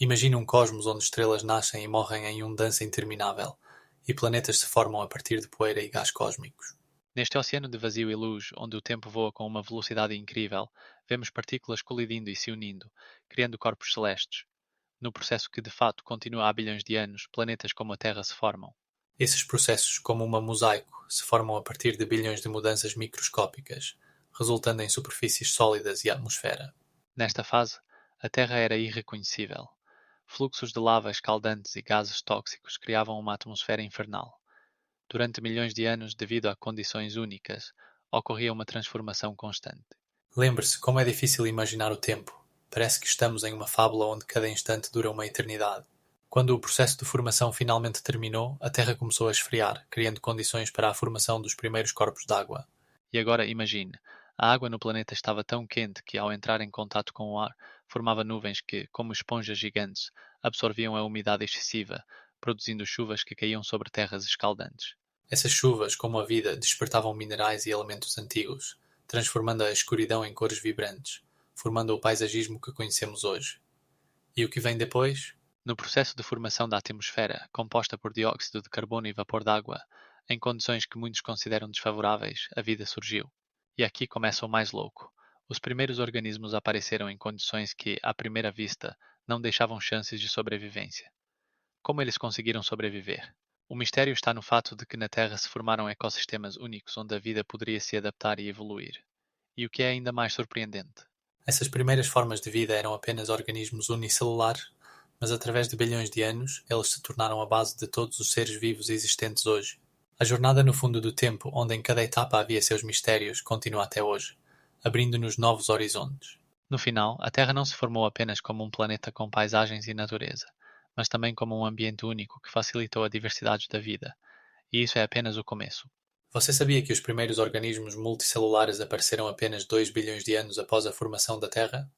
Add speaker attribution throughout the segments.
Speaker 1: Imagine um cosmos onde estrelas nascem e morrem em um dança interminável, e planetas se formam a partir de poeira e gás cósmicos.
Speaker 2: Neste oceano de vazio e luz, onde o tempo voa com uma velocidade incrível, vemos partículas colidindo e se unindo, criando corpos celestes. No processo que de fato continua há bilhões de anos, planetas como a Terra se formam.
Speaker 1: Esses processos, como uma mosaico, se formam a partir de bilhões de mudanças microscópicas, resultando em superfícies sólidas e atmosfera.
Speaker 2: Nesta fase, a Terra era irreconhecível. Fluxos de lava escaldantes e gases tóxicos criavam uma atmosfera infernal. Durante milhões de anos, devido a condições únicas, ocorria uma transformação constante.
Speaker 1: Lembre-se como é difícil imaginar o tempo. Parece que estamos em uma fábula onde cada instante dura uma eternidade. Quando o processo de formação finalmente terminou, a Terra começou a esfriar, criando condições para a formação dos primeiros corpos d'água.
Speaker 2: E agora imagine, a água no planeta estava tão quente que, ao entrar em contato com o ar, formava nuvens que, como esponjas gigantes, absorviam a umidade excessiva, produzindo chuvas que caíam sobre terras escaldantes.
Speaker 1: Essas chuvas, como a vida, despertavam minerais e elementos antigos, transformando a escuridão em cores vibrantes, formando o paisagismo que conhecemos hoje. E o que vem depois?
Speaker 2: No processo de formação da atmosfera, composta por dióxido de carbono e vapor d'água, em condições que muitos consideram desfavoráveis, a vida surgiu. E aqui começa o mais louco. Os primeiros organismos apareceram em condições que, à primeira vista, não deixavam chances de sobrevivência. Como eles conseguiram sobreviver? O mistério está no fato de que na Terra se formaram ecossistemas únicos onde a vida poderia se adaptar e evoluir. E o que é ainda mais surpreendente?
Speaker 1: Essas primeiras formas de vida eram apenas organismos unicelulares, mas através de bilhões de anos, eles se tornaram a base de todos os seres vivos existentes hoje. A jornada no fundo do tempo, onde em cada etapa havia seus mistérios, continua até hoje, abrindo-nos novos horizontes.
Speaker 2: No final, a Terra não se formou apenas como um planeta com paisagens e natureza, mas também como um ambiente único que facilitou a diversidade da vida. E isso é apenas o começo.
Speaker 1: Você sabia que os primeiros organismos multicelulares apareceram apenas 2 bilhões de anos após a formação da Terra?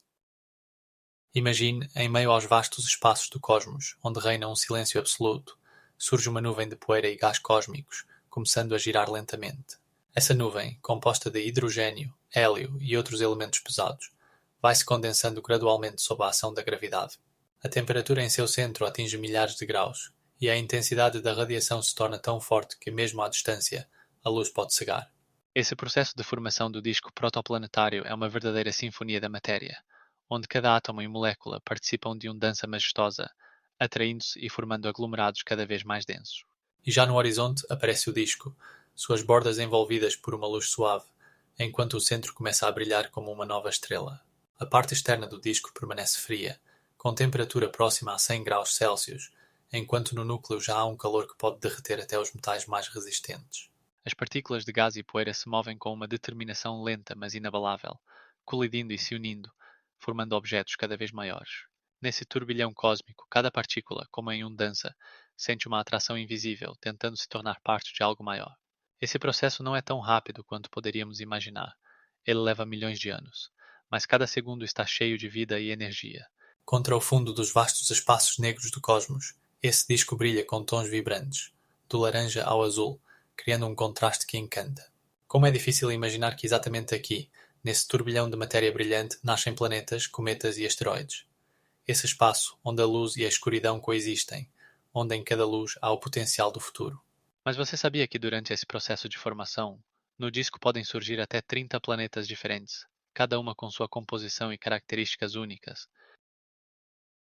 Speaker 1: Imagine, em meio aos vastos espaços do cosmos, onde reina um silêncio absoluto, surge uma nuvem de poeira e gás cósmicos, começando a girar lentamente. Essa nuvem, composta de hidrogênio, hélio e outros elementos pesados, vai se condensando gradualmente sob a ação da gravidade. A temperatura em seu centro atinge milhares de graus, e a intensidade da radiação se torna tão forte que, mesmo à distância, a luz pode cegar.
Speaker 2: Esse processo de formação do disco protoplanetário é uma verdadeira sinfonia da matéria, onde cada átomo e molécula participam de uma dança majestosa, atraindo-se e formando aglomerados cada vez mais densos.
Speaker 1: E já no horizonte aparece o disco, suas bordas envolvidas por uma luz suave, enquanto o centro começa a brilhar como uma nova estrela. A parte externa do disco permanece fria, com temperatura próxima a 100 graus Celsius, enquanto no núcleo já há um calor que pode derreter até os metais mais resistentes.
Speaker 2: As partículas de gás e poeira se movem com uma determinação lenta mas inabalável, colidindo e se unindo, formando objetos cada vez maiores. Nesse turbilhão cósmico, cada partícula, como em um dança, sente uma atração invisível, tentando se tornar parte de algo maior. Esse processo não é tão rápido quanto poderíamos imaginar. Ele leva milhões de anos, mas cada segundo está cheio de vida e energia.
Speaker 1: Contra o fundo dos vastos espaços negros do cosmos, esse disco brilha com tons vibrantes, do laranja ao azul, criando um contraste que encanta. Como é difícil imaginar que exatamente aqui, nesse turbilhão de matéria brilhante, nascem planetas, cometas e asteroides. Esse espaço onde a luz e a escuridão coexistem, onde em cada luz há o potencial do futuro.
Speaker 2: Mas você sabia que durante esse processo de formação, no disco podem surgir até 30 planetas diferentes, cada uma com sua composição e características únicas?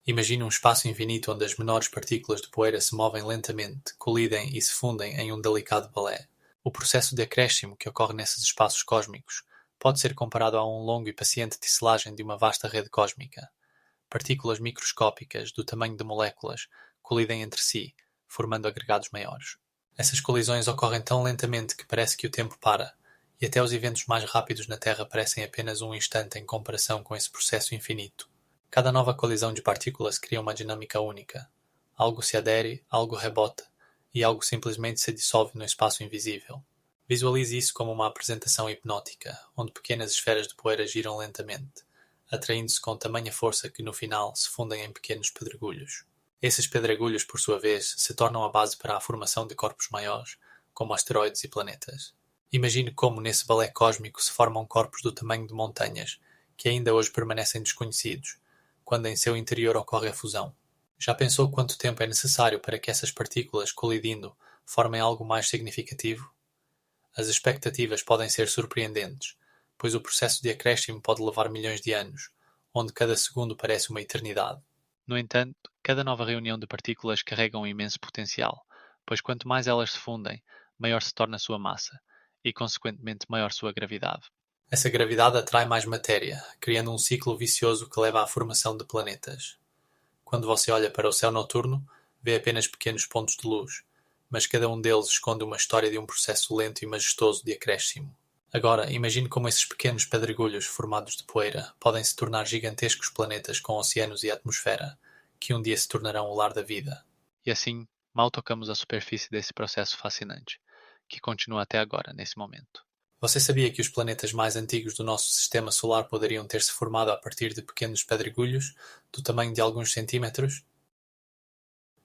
Speaker 1: Imagine um espaço infinito onde as menores partículas de poeira se movem lentamente, colidem e se fundem em um delicado balé. O processo de acréscimo que ocorre nesses espaços cósmicos pode ser comparado a um longo e paciente tecelagem de uma vasta rede cósmica. Partículas microscópicas, do tamanho de moléculas, colidem entre si, formando agregados maiores. Essas colisões ocorrem tão lentamente que parece que o tempo para, e até os eventos mais rápidos na Terra parecem apenas um instante em comparação com esse processo infinito. Cada nova colisão de partículas cria uma dinâmica única. Algo se adere, algo rebota, e algo simplesmente se dissolve no espaço invisível. Visualize isso como uma apresentação hipnótica, onde pequenas esferas de poeira giram lentamente, atraindo-se com tamanha força que no final se fundem em pequenos pedregulhos. Esses pedregulhos, por sua vez, se tornam a base para a formação de corpos maiores, como asteroides e planetas. Imagine como nesse balé cósmico se formam corpos do tamanho de montanhas, que ainda hoje permanecem desconhecidos, quando em seu interior ocorre a fusão. Já pensou quanto tempo é necessário para que essas partículas colidindo formem algo mais significativo? As expectativas podem ser surpreendentes, pois o processo de acréscimo pode levar milhões de anos, onde cada segundo parece uma eternidade.
Speaker 2: No entanto, cada nova reunião de partículas carrega um imenso potencial, pois quanto mais elas se fundem, maior se torna a sua massa, e consequentemente maior sua gravidade.
Speaker 1: Essa gravidade atrai mais matéria, criando um ciclo vicioso que leva à formação de planetas. Quando você olha para o céu noturno, vê apenas pequenos pontos de luz, mas cada um deles esconde uma história de um processo lento e majestoso de acréscimo. Agora, imagine como esses pequenos pedregulhos formados de poeira podem se tornar gigantescos planetas com oceanos e atmosfera, que um dia se tornarão o lar da vida.
Speaker 2: E assim, mal tocamos a superfície desse processo fascinante, que continua até agora, nesse momento.
Speaker 1: Você sabia que os planetas mais antigos do nosso sistema solar poderiam ter se formado a partir de pequenos pedregulhos, do tamanho de alguns centímetros?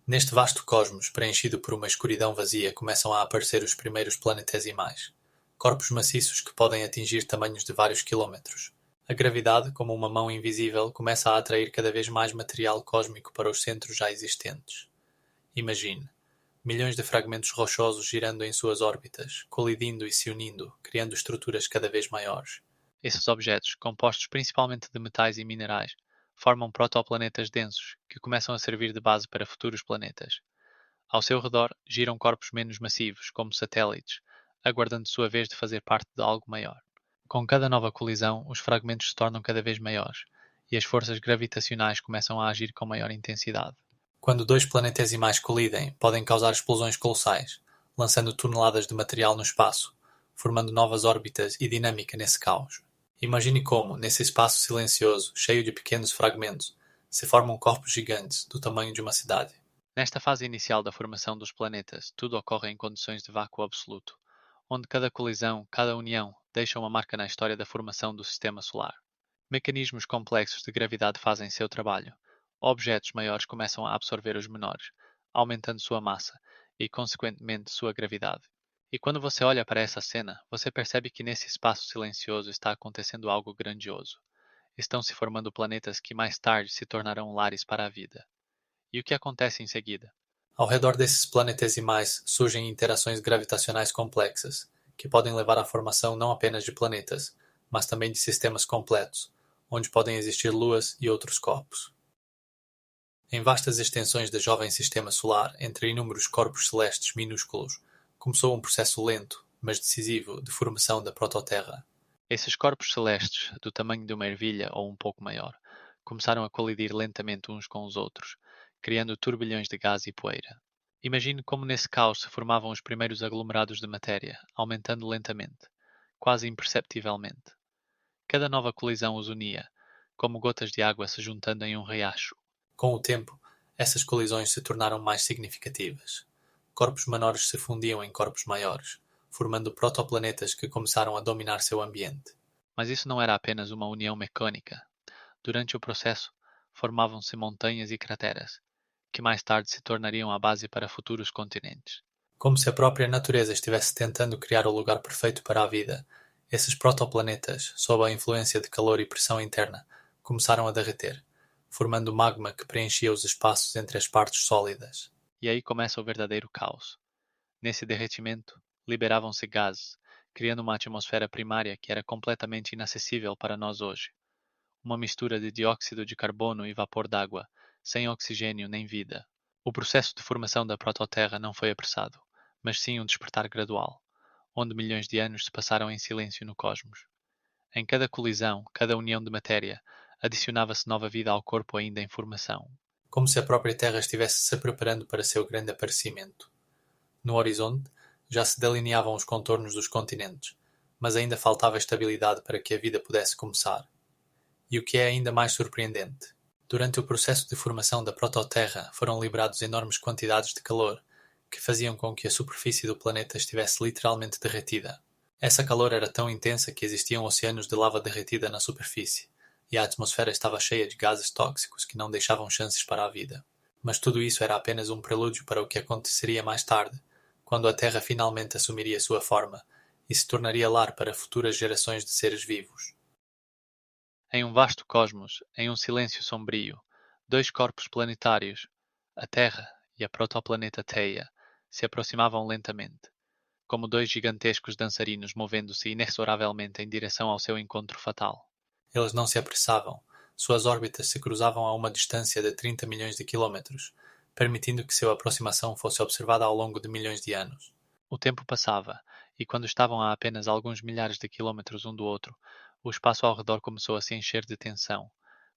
Speaker 1: Neste vasto cosmos, preenchido por uma escuridão vazia, começam a aparecer os primeiros planetesimais, corpos maciços que podem atingir tamanhos de vários quilómetros. A gravidade, como uma mão invisível, começa a atrair cada vez mais material cósmico para os centros já existentes. Imagine, milhões de fragmentos rochosos girando em suas órbitas, colidindo e se unindo, criando estruturas cada vez maiores.
Speaker 2: Esses objetos, compostos principalmente de metais e minerais, formam protoplanetas densos, que começam a servir de base para futuros planetas. Ao seu redor giram corpos menos massivos, como satélites, aguardando sua vez de fazer parte de algo maior. Com cada nova colisão, os fragmentos se tornam cada vez maiores, e as forças gravitacionais começam a agir com maior intensidade.
Speaker 1: Quando dois planetesimais colidem, podem causar explosões colossais, lançando toneladas de material no espaço, formando novas órbitas e dinâmica nesse caos. Imagine como, nesse espaço silencioso, cheio de pequenos fragmentos, se formam corpos gigantes, do tamanho de uma cidade.
Speaker 2: Nesta fase inicial da formação dos planetas, tudo ocorre em condições de vácuo absoluto, onde cada colisão, cada união, deixa uma marca na história da formação do sistema solar. Mecanismos complexos de gravidade fazem seu trabalho. Objetos maiores começam a absorver os menores, aumentando sua massa e, consequentemente, sua gravidade. E quando você olha para essa cena, você percebe que nesse espaço silencioso está acontecendo algo grandioso. Estão se formando planetas que mais tarde se tornarão lares para a vida. E o que acontece em seguida?
Speaker 1: Ao redor desses planetesimais surgem interações gravitacionais complexas, que podem levar à formação não apenas de planetas, mas também de sistemas completos, onde podem existir luas e outros corpos. Em vastas extensões do jovem sistema solar, entre inúmeros corpos celestes minúsculos, começou um processo lento, mas decisivo, de formação da prototerra.
Speaker 2: Esses corpos celestes, do tamanho de uma ervilha ou um pouco maior, começaram a colidir lentamente uns com os outros, criando turbilhões de gás e poeira. Imagine como nesse caos se formavam os primeiros aglomerados de matéria, aumentando lentamente, quase imperceptivelmente. Cada nova colisão os unia, como gotas de água se juntando em um riacho.
Speaker 1: Com o tempo, essas colisões se tornaram mais significativas. Corpos menores se fundiam em corpos maiores, formando protoplanetas que começaram a dominar seu ambiente.
Speaker 2: Mas isso não era apenas uma união mecânica. Durante o processo, formavam-se montanhas e crateras, que mais tarde se tornariam a base para futuros continentes.
Speaker 1: Como se a própria natureza estivesse tentando criar o lugar perfeito para a vida, esses protoplanetas, sob a influência de calor e pressão interna, começaram a derreter, formando magma que preenchia os espaços entre as partes sólidas.
Speaker 2: E aí começa o verdadeiro caos. Nesse derretimento, liberavam-se gases, criando uma atmosfera primária que era completamente inacessível para nós hoje. Uma mistura de dióxido de carbono e vapor d'água, sem oxigênio nem vida. O processo de formação da prototerra não foi apressado, mas sim um despertar gradual, onde milhões de anos se passaram em silêncio no cosmos. Em cada colisão, cada união de matéria, adicionava-se nova vida ao corpo ainda em formação.
Speaker 1: Como se a própria Terra estivesse se preparando para seu grande aparecimento. No horizonte, já se delineavam os contornos dos continentes, mas ainda faltava estabilidade para que a vida pudesse começar. E o que é ainda mais surpreendente, durante o processo de formação da prototerra foram liberados enormes quantidades de calor, que faziam com que a superfície do planeta estivesse literalmente derretida. Essa calor era tão intensa que existiam oceanos de lava derretida na superfície, e a atmosfera estava cheia de gases tóxicos que não deixavam chances para a vida. Mas tudo isso era apenas um prelúdio para o que aconteceria mais tarde, quando a Terra finalmente assumiria sua forma e se tornaria lar para futuras gerações de seres vivos.
Speaker 2: Em um vasto cosmos, em um silêncio sombrio, dois corpos planetários, A Terra e a protoplaneta Theia se aproximavam lentamente, como dois gigantescos dançarinos movendo-se inexoravelmente em direção ao seu encontro fatal.
Speaker 1: Eles não se apressavam. Suas órbitas se cruzavam a uma distância de 30 milhões de quilômetros, permitindo que sua aproximação fosse observada ao longo de milhões de anos.
Speaker 2: O tempo passava, e quando estavam a apenas alguns milhares de quilômetros um do outro, o espaço ao redor começou a se encher de tensão,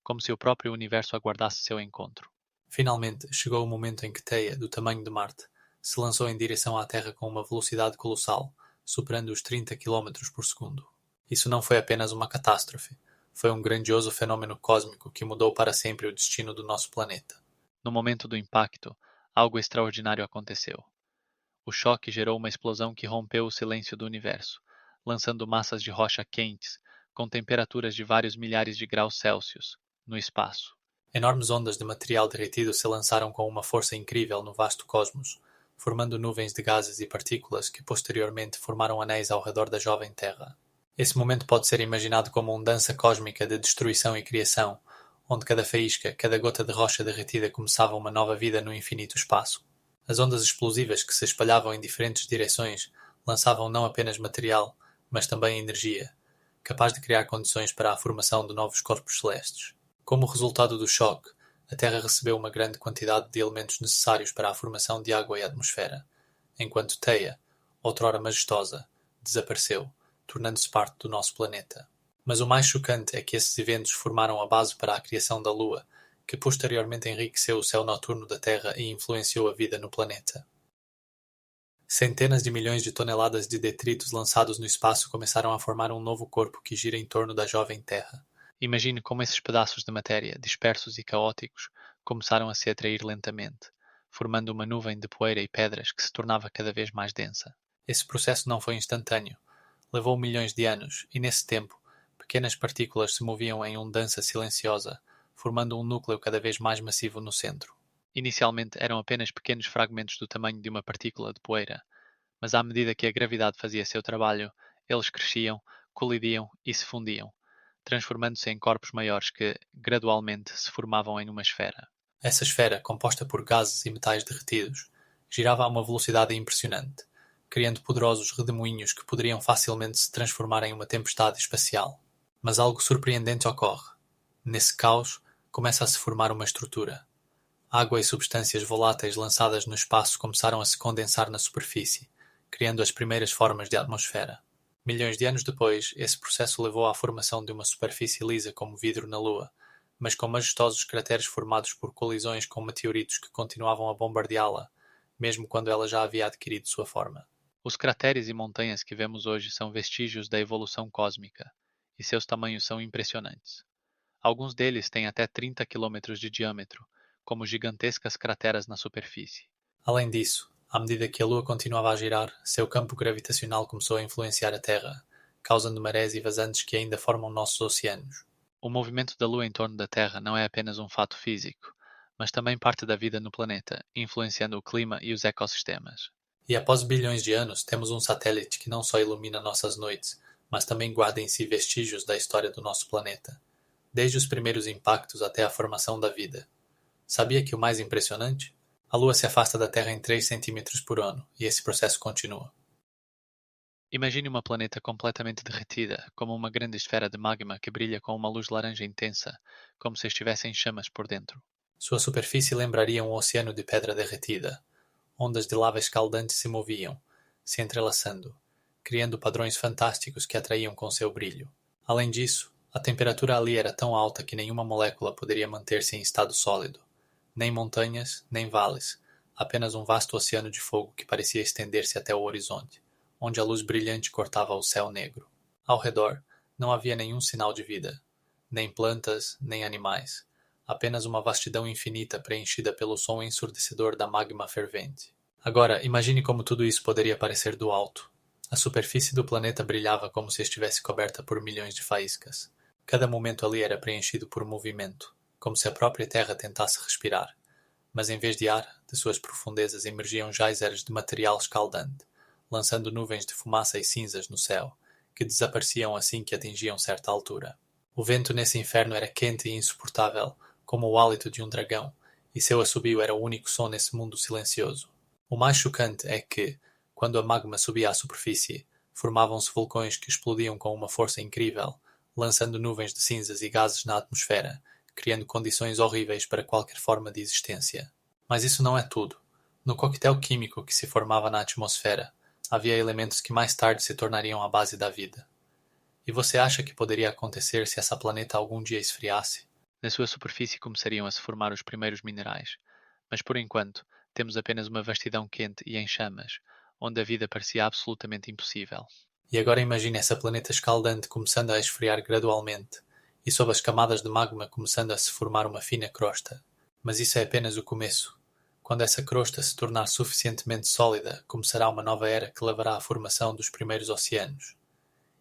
Speaker 2: como se o próprio universo aguardasse seu encontro.
Speaker 1: Finalmente, chegou o momento em que Theia, do tamanho de Marte, se lançou em direção à Terra com uma velocidade colossal, superando os 30 quilômetros por segundo. Isso não foi apenas uma catástrofe. Foi um grandioso fenômeno cósmico que mudou para sempre o destino do nosso planeta.
Speaker 2: No momento do impacto, algo extraordinário aconteceu. O choque gerou uma explosão que rompeu o silêncio do universo, lançando massas de rocha quentes, com temperaturas de vários milhares de graus Celsius, no espaço.
Speaker 1: Enormes ondas de material derretido se lançaram com uma força incrível no vasto cosmos, formando nuvens de gases e partículas que posteriormente formaram anéis ao redor da jovem Terra. Esse momento pode ser imaginado como uma dança cósmica de destruição e criação, onde cada faísca, cada gota de rocha derretida começava uma nova vida no infinito espaço. As ondas explosivas que se espalhavam em diferentes direções lançavam não apenas material, mas também energia, capaz de criar condições para a formação de novos corpos celestes. Como resultado do choque, a Terra recebeu uma grande quantidade de elementos necessários para a formação de água e atmosfera, enquanto Theia, outrora majestosa, desapareceu, tornando-se parte do nosso planeta. Mas o mais chocante é que esses eventos formaram a base para a criação da Lua, que posteriormente enriqueceu o céu noturno da Terra e influenciou a vida no planeta. Centenas de milhões de toneladas de detritos lançados no espaço começaram a formar um novo corpo que gira em torno da jovem Terra.
Speaker 2: Imagine como esses pedaços de matéria, dispersos e caóticos, começaram a se atrair lentamente, formando uma nuvem de poeira e pedras que se tornava cada vez mais densa.
Speaker 1: Esse processo não foi instantâneo. Levou milhões de anos, e nesse tempo, pequenas partículas se moviam em uma dança silenciosa, formando um núcleo cada vez mais massivo no centro.
Speaker 2: Inicialmente eram apenas pequenos fragmentos do tamanho de uma partícula de poeira, mas à medida que a gravidade fazia seu trabalho, eles cresciam, colidiam e se fundiam, transformando-se em corpos maiores que, gradualmente, se formavam em uma esfera.
Speaker 1: Essa esfera, composta por gases e metais derretidos, girava a uma velocidade impressionante, criando poderosos redemoinhos que poderiam facilmente se transformar em uma tempestade espacial. Mas algo surpreendente ocorre. Nesse caos, começa a se formar uma estrutura. Água e substâncias voláteis lançadas no espaço começaram a se condensar na superfície, criando as primeiras formas de atmosfera. Milhões de anos depois, esse processo levou à formação de uma superfície lisa como vidro na Lua, mas com majestosos crateres formados por colisões com meteoritos que continuavam a bombardeá-la, mesmo quando ela já havia adquirido sua forma.
Speaker 2: Os crateres e montanhas que vemos hoje são vestígios da evolução cósmica, e seus tamanhos são impressionantes. Alguns deles têm até 30 quilômetros de diâmetro, como gigantescas crateras na superfície.
Speaker 1: Além disso, à medida que a Lua continuava a girar, seu campo gravitacional começou a influenciar a Terra, causando marés e vazantes que ainda formam nossos oceanos.
Speaker 2: O movimento da Lua em torno da Terra não é apenas um fato físico, mas também parte da vida no planeta, influenciando o clima e os ecossistemas.
Speaker 1: E após bilhões de anos, temos um satélite que não só ilumina nossas noites, mas também guarda em si vestígios da história do nosso planeta, desde os primeiros impactos até a formação da vida. Sabia que o mais impressionante? A Lua se afasta da Terra em 3 centímetros por ano, e esse processo continua.
Speaker 2: Imagine uma planeta completamente derretida, como uma grande esfera de magma que brilha com uma luz laranja intensa, como se estivesse em chamas por dentro.
Speaker 1: Sua superfície lembraria um oceano de pedra derretida. Ondas de lava escaldante se moviam, se entrelaçando, criando padrões fantásticos que atraíam com seu brilho. Além disso, a temperatura ali era tão alta que nenhuma molécula poderia manter-se em estado sólido. Nem montanhas, nem vales, apenas um vasto oceano de fogo que parecia estender-se até o horizonte, onde a luz brilhante cortava o céu negro. Ao redor, não havia nenhum sinal de vida, nem plantas, nem animais, apenas uma vastidão infinita preenchida pelo som ensurdecedor da magma fervente. Agora, imagine como tudo isso poderia parecer do alto. A superfície do planeta brilhava como se estivesse coberta por milhões de faíscas. Cada momento ali era preenchido por movimento, como se a própria Terra tentasse respirar. Mas em vez de ar, de suas profundezas emergiam geysers de material escaldante, lançando nuvens de fumaça e cinzas no céu, que desapareciam assim que atingiam certa altura. O vento nesse inferno era quente e insuportável, como o hálito de um dragão, e seu assobio era o único som nesse mundo silencioso. O mais chocante é que, quando a magma subia à superfície, formavam-se vulcões que explodiam com uma força incrível, lançando nuvens de cinzas e gases na atmosfera, criando condições horríveis para qualquer forma de existência. Mas isso não é tudo. No coquetel químico que se formava na atmosfera, havia elementos que mais tarde se tornariam a base da vida. E você acha que poderia acontecer se essa planeta algum dia esfriasse?
Speaker 2: Na sua superfície começariam a se formar os primeiros minerais, mas por enquanto temos apenas uma vastidão quente e em chamas, onde a vida parecia absolutamente impossível.
Speaker 1: E agora imagine essa planeta escaldante começando a esfriar gradualmente, e sob as camadas de magma começando a se formar uma fina crosta. Mas isso é apenas o começo. Quando essa crosta se tornar suficientemente sólida, começará uma nova era que levará à formação dos primeiros oceanos.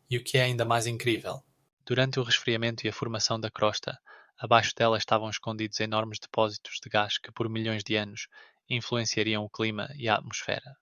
Speaker 1: E o que é ainda mais incrível?
Speaker 2: Durante o resfriamento e a formação da crosta, abaixo dela estavam escondidos enormes depósitos de gás que por milhões de anos influenciariam o clima e a atmosfera.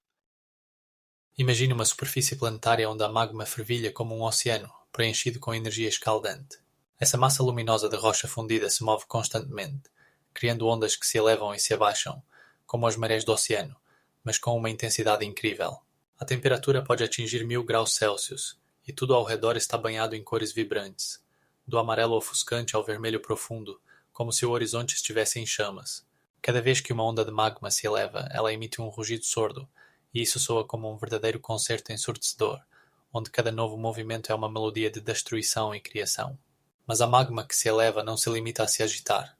Speaker 1: Imagine uma superfície planetária onde a magma fervilha como um oceano, preenchido com energia escaldante. Essa massa luminosa de rocha fundida se move constantemente, criando ondas que se elevam e se abaixam, como as marés do oceano, mas com uma intensidade incrível. A temperatura pode atingir 1000 graus Celsius, e tudo ao redor está banhado em cores vibrantes, do amarelo ofuscante ao vermelho profundo, como se o horizonte estivesse em chamas. Cada vez que uma onda de magma se eleva, ela emite um rugido sordo, e isso soa como um verdadeiro concerto ensurdecedor, onde cada novo movimento é uma melodia de destruição e criação. Mas a magma que se eleva não se limita a se agitar.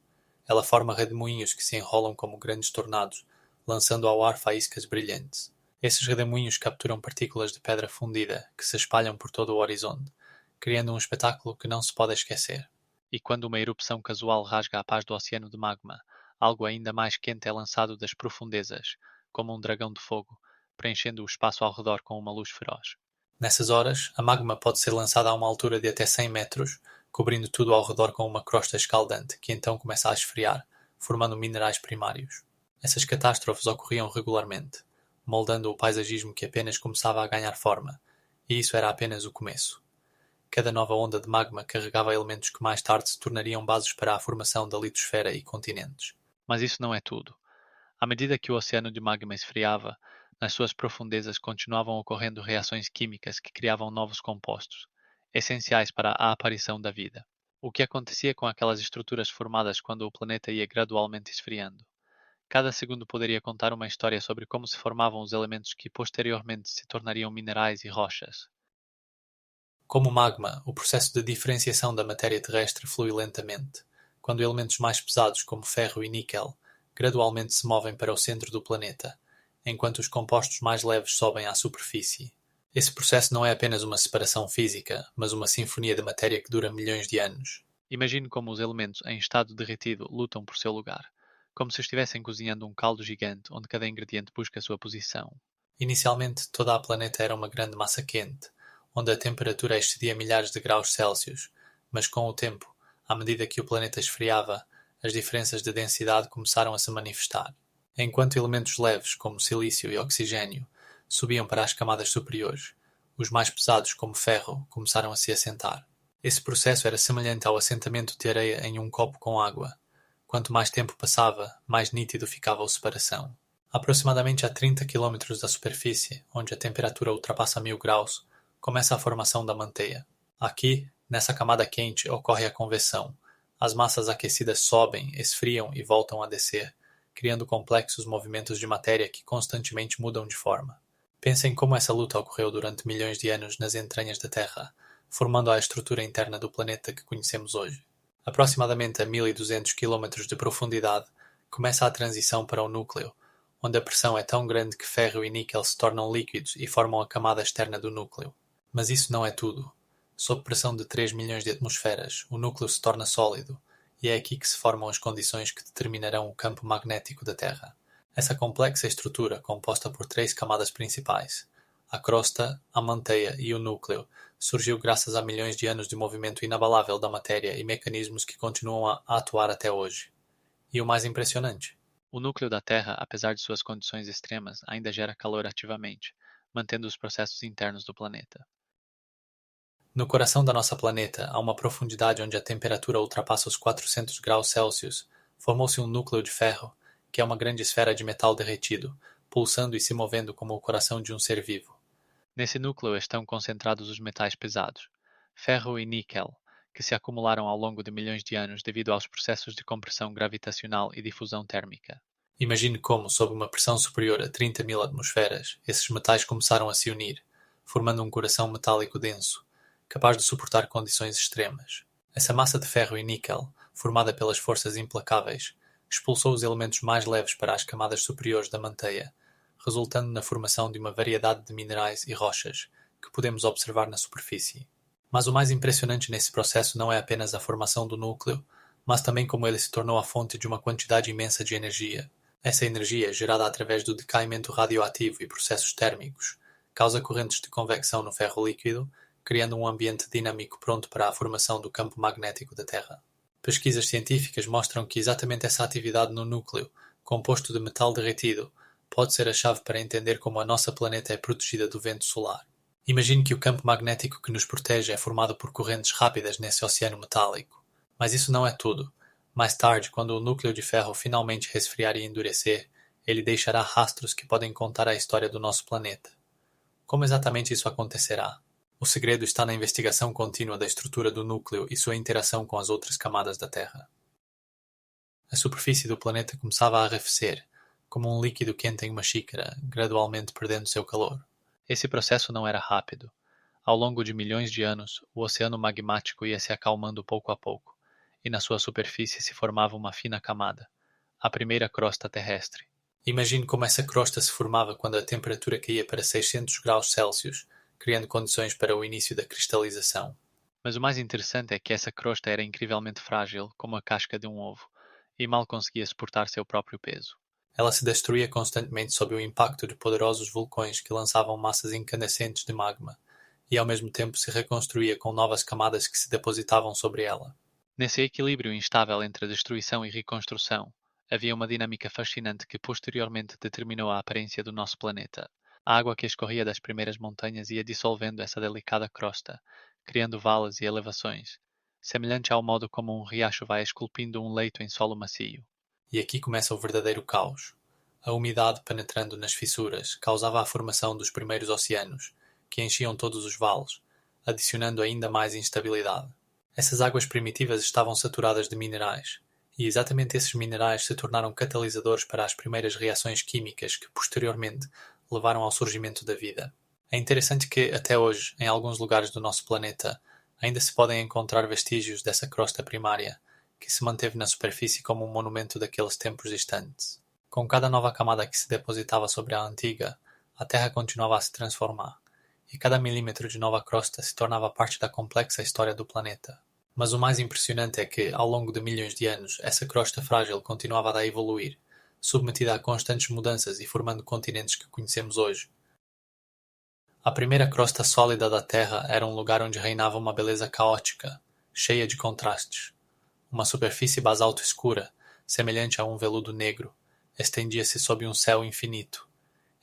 Speaker 1: Ela forma redemoinhos que se enrolam como grandes tornados, lançando ao ar faíscas brilhantes. Esses redemoinhos capturam partículas de pedra fundida que se espalham por todo o horizonte, criando um espetáculo que não se pode esquecer.
Speaker 2: E quando uma erupção casual rasga a paz do oceano de magma, algo ainda mais quente é lançado das profundezas, como um dragão de fogo, preenchendo o espaço ao redor com uma luz feroz.
Speaker 1: Nessas horas, a magma pode ser lançada a uma altura de até 100 metros, cobrindo tudo ao redor com uma crosta escaldante, que então começa a esfriar, formando minerais primários. Essas catástrofes ocorriam regularmente, moldando o paisagismo que apenas começava a ganhar forma, e isso era apenas o começo. Cada nova onda de magma carregava elementos que mais tarde se tornariam bases para a formação da litosfera e continentes.
Speaker 2: Mas isso não é tudo. À medida que o oceano de magma esfriava, nas suas profundezas continuavam ocorrendo reações químicas que criavam novos compostos, essenciais para a aparição da vida. O que acontecia com aquelas estruturas formadas quando o planeta ia gradualmente esfriando? Cada segundo poderia contar uma história sobre como se formavam os elementos que posteriormente se tornariam minerais e rochas.
Speaker 1: Como magma, o processo de diferenciação da matéria terrestre flui lentamente, quando elementos mais pesados como ferro e níquel gradualmente se movem para o centro do planeta, enquanto os compostos mais leves sobem à superfície. Esse processo não é apenas uma separação física, mas uma sinfonia de matéria que dura milhões de anos.
Speaker 2: Imagine como os elementos em estado derretido lutam por seu lugar, como se estivessem cozinhando um caldo gigante onde cada ingrediente busca a sua posição.
Speaker 1: Inicialmente, toda a planeta era uma grande massa quente, onde a temperatura excedia milhares de graus Celsius, mas com o tempo, à medida que o planeta esfriava, as diferenças de densidade começaram a se manifestar. Enquanto elementos leves, como silício e oxigênio, subiam para as camadas superiores, os mais pesados, como ferro, começaram a se assentar. Esse processo era semelhante ao assentamento de areia em um copo com água. Quanto mais tempo passava, mais nítido ficava a separação. Aproximadamente a 30 quilômetros da superfície, onde a temperatura ultrapassa 1000 graus, começa a formação da manteia. Aqui, nessa camada quente, ocorre a conveção. As massas aquecidas sobem, esfriam e voltam a descer, criando complexos movimentos de matéria que constantemente mudam de forma. Pensem como essa luta ocorreu durante milhões de anos nas entranhas da Terra, formando a estrutura interna do planeta que conhecemos hoje. Aproximadamente a 1200 quilômetros de profundidade, começa a transição para o núcleo, onde a pressão é tão grande que ferro e níquel se tornam líquidos e formam a camada externa do núcleo. Mas isso não é tudo. Sob pressão de 3 milhões de atmosferas, o núcleo se torna sólido, e é aqui que se formam as condições que determinarão o campo magnético da Terra. Essa complexa estrutura, composta por 3 camadas principais, a crosta, a manteia e o núcleo, surgiu graças a milhões de anos de movimento inabalável da matéria e mecanismos que continuam a atuar até hoje. E o mais impressionante:
Speaker 2: O núcleo da Terra, apesar de suas condições extremas, ainda gera calor ativamente, mantendo os processos internos do planeta.
Speaker 1: no coração da nossa planeta, a uma profundidade onde a temperatura ultrapassa os 400 graus Celsius, formou-se um núcleo de ferro que é uma grande esfera de metal derretido, pulsando e se movendo como o coração de um ser vivo.
Speaker 2: Nesse núcleo estão concentrados os metais pesados, ferro e níquel, que se acumularam ao longo de milhões de anos devido aos processos de compressão gravitacional e difusão térmica.
Speaker 1: Imagine como, sob uma pressão superior a 30.000 atmosferas, esses metais começaram a se unir, formando um coração metálico denso, capaz de suportar condições extremas. Essa massa de ferro e níquel, formada pelas forças implacáveis, expulsou os elementos mais leves para as camadas superiores da manteia, resultando na formação de uma variedade de minerais e rochas que podemos observar na superfície. Mas o mais impressionante nesse processo não é apenas a formação do núcleo, mas também como ele se tornou a fonte de uma quantidade imensa de energia. Essa energia, gerada através do decaimento radioativo e processos térmicos, causa correntes de convecção no ferro líquido, criando um ambiente dinâmico pronto para a formação do campo magnético da Terra. Pesquisas científicas mostram que exatamente essa atividade no núcleo, composto de metal derretido, pode ser a chave para entender como a nossa planeta é protegida do vento solar. Imagine que o campo magnético que nos protege é formado por correntes rápidas nesse oceano metálico. Mas isso não é tudo. Mais tarde, quando o núcleo de ferro finalmente resfriar e endurecer, ele deixará rastros que podem contar a história do nosso planeta. Como exatamente isso acontecerá? O segredo está na investigação contínua da estrutura do núcleo e sua interação com as outras camadas da Terra. A superfície do planeta começava a arrefecer, como um líquido quente em uma xícara, gradualmente perdendo seu calor.
Speaker 2: Esse processo não era rápido. Ao longo de milhões de anos, o oceano magmático ia se acalmando pouco a pouco, e na sua superfície se formava uma fina camada, a primeira crosta terrestre.
Speaker 1: Imagine como essa crosta se formava quando a temperatura caía para 600 graus Celsius, criando condições para o início da cristalização.
Speaker 2: Mas o mais interessante é que essa crosta era incrivelmente frágil, como a casca de um ovo, e mal conseguia suportar seu próprio peso.
Speaker 1: Ela se destruía constantemente sob o impacto de poderosos vulcões que lançavam massas incandescentes de magma, e ao mesmo tempo se reconstruía com novas camadas que se depositavam sobre ela.
Speaker 2: Nesse equilíbrio instável entre destruição e reconstrução, havia uma dinâmica fascinante que posteriormente determinou a aparência do nosso planeta. A água que escorria das primeiras montanhas ia dissolvendo essa delicada crosta, criando vales e elevações, semelhante ao modo como um riacho vai esculpindo um leito em solo macio.
Speaker 1: E aqui começa o verdadeiro caos. A umidade penetrando nas fissuras causava a formação dos primeiros oceanos, que enchiam todos os vales, adicionando ainda mais instabilidade. Essas águas primitivas estavam saturadas de minerais, e exatamente esses minerais se tornaram catalisadores para as primeiras reações químicas que posteriormente levaram ao surgimento da vida. É interessante que, até hoje, em alguns lugares do nosso planeta, ainda se podem encontrar vestígios dessa crosta primária, que se manteve na superfície como um monumento daqueles tempos distantes. Com cada nova camada que se depositava sobre a antiga, a Terra continuava a se transformar, e cada milímetro de nova crosta se tornava parte da complexa história do planeta. Mas o mais impressionante é que, ao longo de milhões de anos, essa crosta frágil continuava a evoluir, submetida a constantes mudanças e formando continentes que conhecemos hoje. A primeira crosta sólida da Terra era um lugar onde reinava uma beleza caótica, cheia de contrastes. Uma superfície basalto escura, semelhante a um veludo negro, estendia-se sob um céu infinito,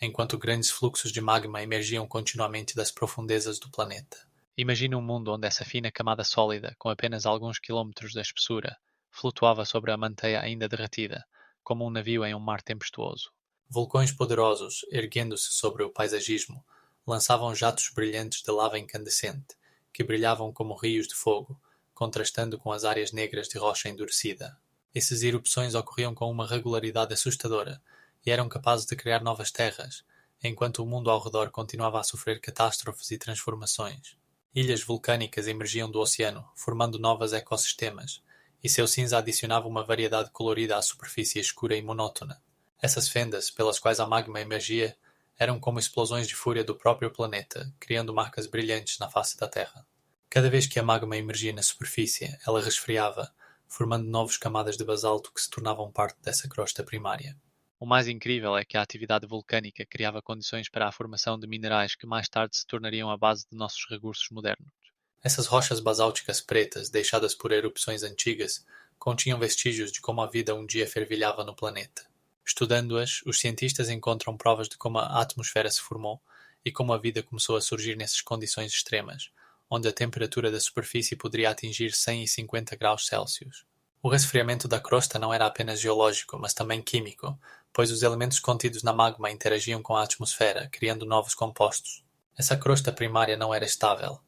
Speaker 1: enquanto grandes fluxos de magma emergiam continuamente das profundezas do planeta.
Speaker 2: Imagine um mundo onde essa fina camada sólida, com apenas alguns quilômetros da espessura, flutuava sobre a manteia ainda derretida, como um navio em um mar tempestuoso.
Speaker 1: Vulcões poderosos, erguendo-se sobre o paisagismo, lançavam jatos brilhantes de lava incandescente, que brilhavam como rios de fogo, contrastando com as áreas negras de rocha endurecida. Essas erupções ocorriam com uma regularidade assustadora e eram capazes de criar novas terras, enquanto o mundo ao redor continuava a sofrer catástrofes e transformações. Ilhas vulcânicas emergiam do oceano, formando novos ecossistemas, e seu cinza adicionava uma variedade colorida à superfície escura e monótona. Essas fendas, pelas quais a magma emergia, eram como explosões de fúria do próprio planeta, criando marcas brilhantes na face da Terra. Cada vez que a magma emergia na superfície, ela resfriava, formando novas camadas de basalto que se tornavam parte dessa crosta primária.
Speaker 2: O mais incrível é que a atividade vulcânica criava condições para a formação de minerais que mais tarde se tornariam a base de nossos recursos modernos.
Speaker 1: Essas rochas basálticas pretas, deixadas por erupções antigas, continham vestígios de como a vida um dia fervilhava no planeta. Estudando-as, os cientistas encontram provas de como a atmosfera se formou e como a vida começou a surgir nessas condições extremas, onde a temperatura da superfície poderia atingir 150 graus Celsius. O resfriamento da crosta não era apenas geológico, mas também químico, pois os elementos contidos na magma interagiam com a atmosfera, criando novos compostos. Essa crosta primária não era estável.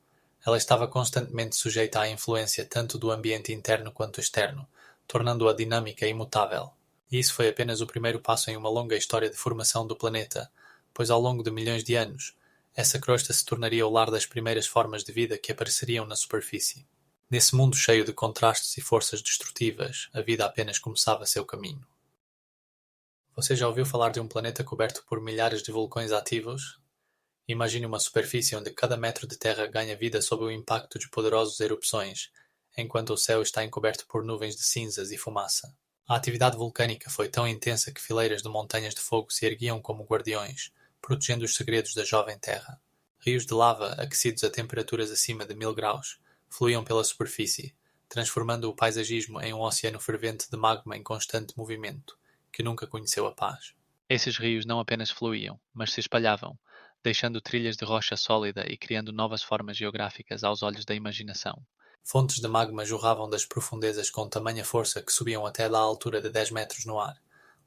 Speaker 1: Ela estava constantemente sujeita à influência tanto do ambiente interno quanto externo, tornando-a dinâmica e imutável. E isso foi apenas o primeiro passo em uma longa história de formação do planeta, pois ao longo de milhões de anos, essa crosta se tornaria o lar das primeiras formas de vida que apareceriam na superfície. Nesse mundo cheio de contrastes e forças destrutivas, a vida apenas começava seu caminho. Você já ouviu falar de um planeta coberto por milhares de vulcões ativos? Imagine uma superfície onde cada metro de terra ganha vida sob o impacto de poderosas erupções, enquanto o céu está encoberto por nuvens de cinzas e fumaça. A atividade vulcânica foi tão intensa que fileiras de montanhas de fogo se erguiam como guardiões, protegendo os segredos da jovem Terra. Rios de lava, aquecidos a temperaturas acima de 1000 graus, fluíam pela superfície, transformando o paisagismo em um oceano fervente de magma em constante movimento, que nunca conheceu a paz.
Speaker 2: Esses rios não apenas fluíam, mas se espalhavam, deixando trilhas de rocha sólida e criando novas formas geográficas aos olhos da imaginação.
Speaker 1: Fontes de magma jorravam das profundezas com tamanha força que subiam até à altura de 10 metros no ar,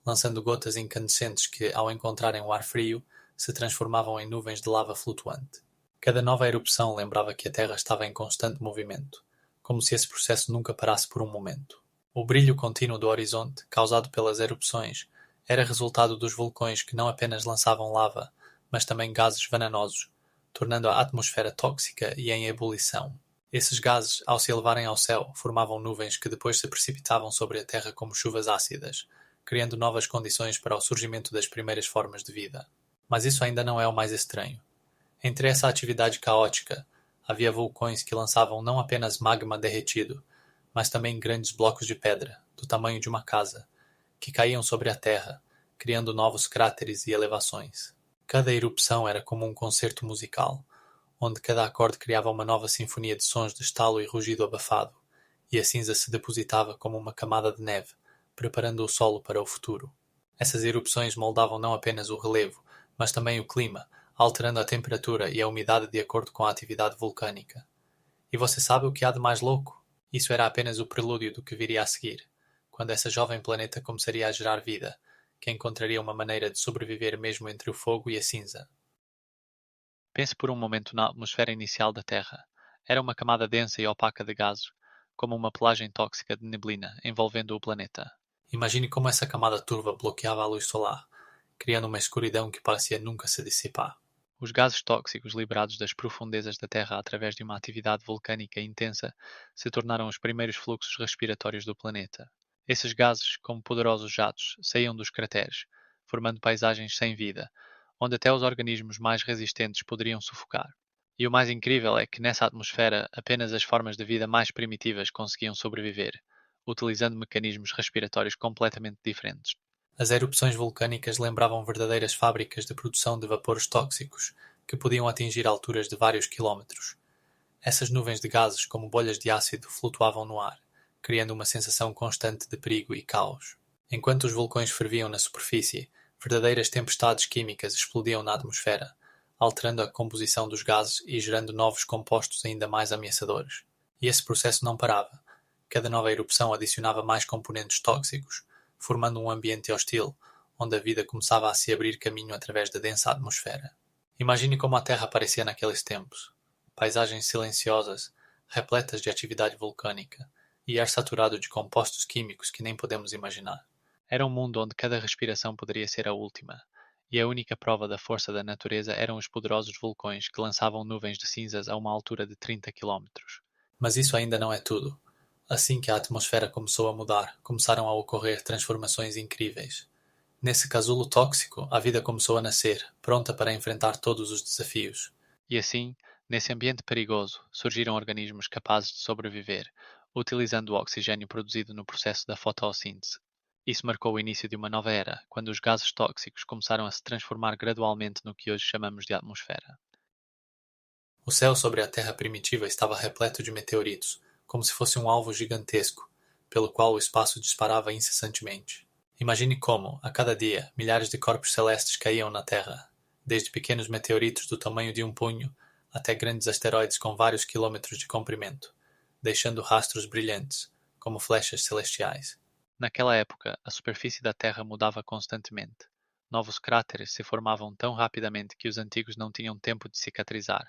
Speaker 1: lançando gotas incandescentes que, ao encontrarem o ar frio, se transformavam em nuvens de lava flutuante. Cada nova erupção lembrava que a Terra estava em constante movimento, como se esse processo nunca parasse por um momento. O brilho contínuo do horizonte, causado pelas erupções, era resultado dos vulcões que não apenas lançavam lava, mas também gases venenosos, tornando a atmosfera tóxica e em ebulição. Esses gases, ao se elevarem ao céu, formavam nuvens que depois se precipitavam sobre a Terra como chuvas ácidas, criando novas condições para o surgimento das primeiras formas de vida. Mas isso ainda não é o mais estranho. Entre essa atividade caótica, havia vulcões que lançavam não apenas magma derretido, mas também grandes blocos de pedra, do tamanho de uma casa, que caíam sobre a Terra, criando novos cráteres e elevações. Cada erupção era como um concerto musical, onde cada acorde criava uma nova sinfonia de sons de estalo e rugido abafado, e a cinza se depositava como uma camada de neve, preparando o solo para o futuro. Essas erupções moldavam não apenas o relevo, mas também o clima, alterando a temperatura e a umidade de acordo com a atividade vulcânica. E você sabe o que há de mais louco? Isso era apenas o prelúdio do que viria a seguir, quando essa jovem planeta começaria a gerar vida, que encontraria uma maneira de sobreviver mesmo entre o fogo e a cinza.
Speaker 2: Pense por um momento na atmosfera inicial da Terra. Era uma camada densa e opaca de gases, como uma pelagem tóxica de neblina envolvendo o planeta.
Speaker 1: Imagine como essa camada turva bloqueava a luz solar, criando uma escuridão que parecia nunca se dissipar.
Speaker 2: Os gases tóxicos liberados das profundezas da Terra através de uma atividade vulcânica intensa se tornaram os primeiros fluxos respiratórios do planeta. Esses gases, como poderosos jatos, saíam dos crateres, formando paisagens sem vida, onde até os organismos mais resistentes poderiam sufocar. E o mais incrível é que nessa atmosfera apenas as formas de vida mais primitivas conseguiam sobreviver, utilizando mecanismos respiratórios completamente diferentes.
Speaker 1: As erupções vulcânicas lembravam verdadeiras fábricas de produção de vapores tóxicos, que podiam atingir alturas de vários quilómetros. Essas nuvens de gases, como bolhas de ácido, flutuavam no ar, criando uma sensação constante de perigo e caos. Enquanto os vulcões ferviam na superfície, verdadeiras tempestades químicas explodiam na atmosfera, alterando a composição dos gases e gerando novos compostos ainda mais ameaçadores. E esse processo não parava. Cada nova erupção adicionava mais componentes tóxicos, formando um ambiente hostil, onde a vida começava a se abrir caminho através da densa atmosfera. Imagine como a Terra parecia naqueles tempos. Paisagens silenciosas, repletas de atividade vulcânica, e ar saturado de compostos químicos que nem podemos imaginar.
Speaker 2: Era um mundo onde cada respiração poderia ser a última, e a única prova da força da natureza eram os poderosos vulcões que lançavam nuvens de cinzas a uma altura de 30 quilómetros.
Speaker 1: Mas isso ainda não é tudo. Assim que a atmosfera começou a mudar, começaram a ocorrer transformações incríveis. Nesse casulo tóxico, a vida começou a nascer, pronta para enfrentar todos os desafios.
Speaker 2: E assim, nesse ambiente perigoso, surgiram organismos capazes de sobreviver, utilizando o oxigênio produzido no processo da fotossíntese. Isso marcou o início de uma nova era, quando os gases tóxicos começaram a se transformar gradualmente no que hoje chamamos de atmosfera.
Speaker 1: O céu sobre a Terra primitiva estava repleto de meteoritos, como se fosse um alvo gigantesco, pelo qual o espaço disparava incessantemente. Imagine como, a cada dia, milhares de corpos celestes caíam na Terra, desde pequenos meteoritos do tamanho de um punho até grandes asteroides com vários quilômetros de comprimento, deixando rastros brilhantes, como flechas celestiais.
Speaker 2: Naquela época, a superfície da Terra mudava constantemente. Novos cráteres se formavam tão rapidamente que os antigos não tinham tempo de cicatrizar,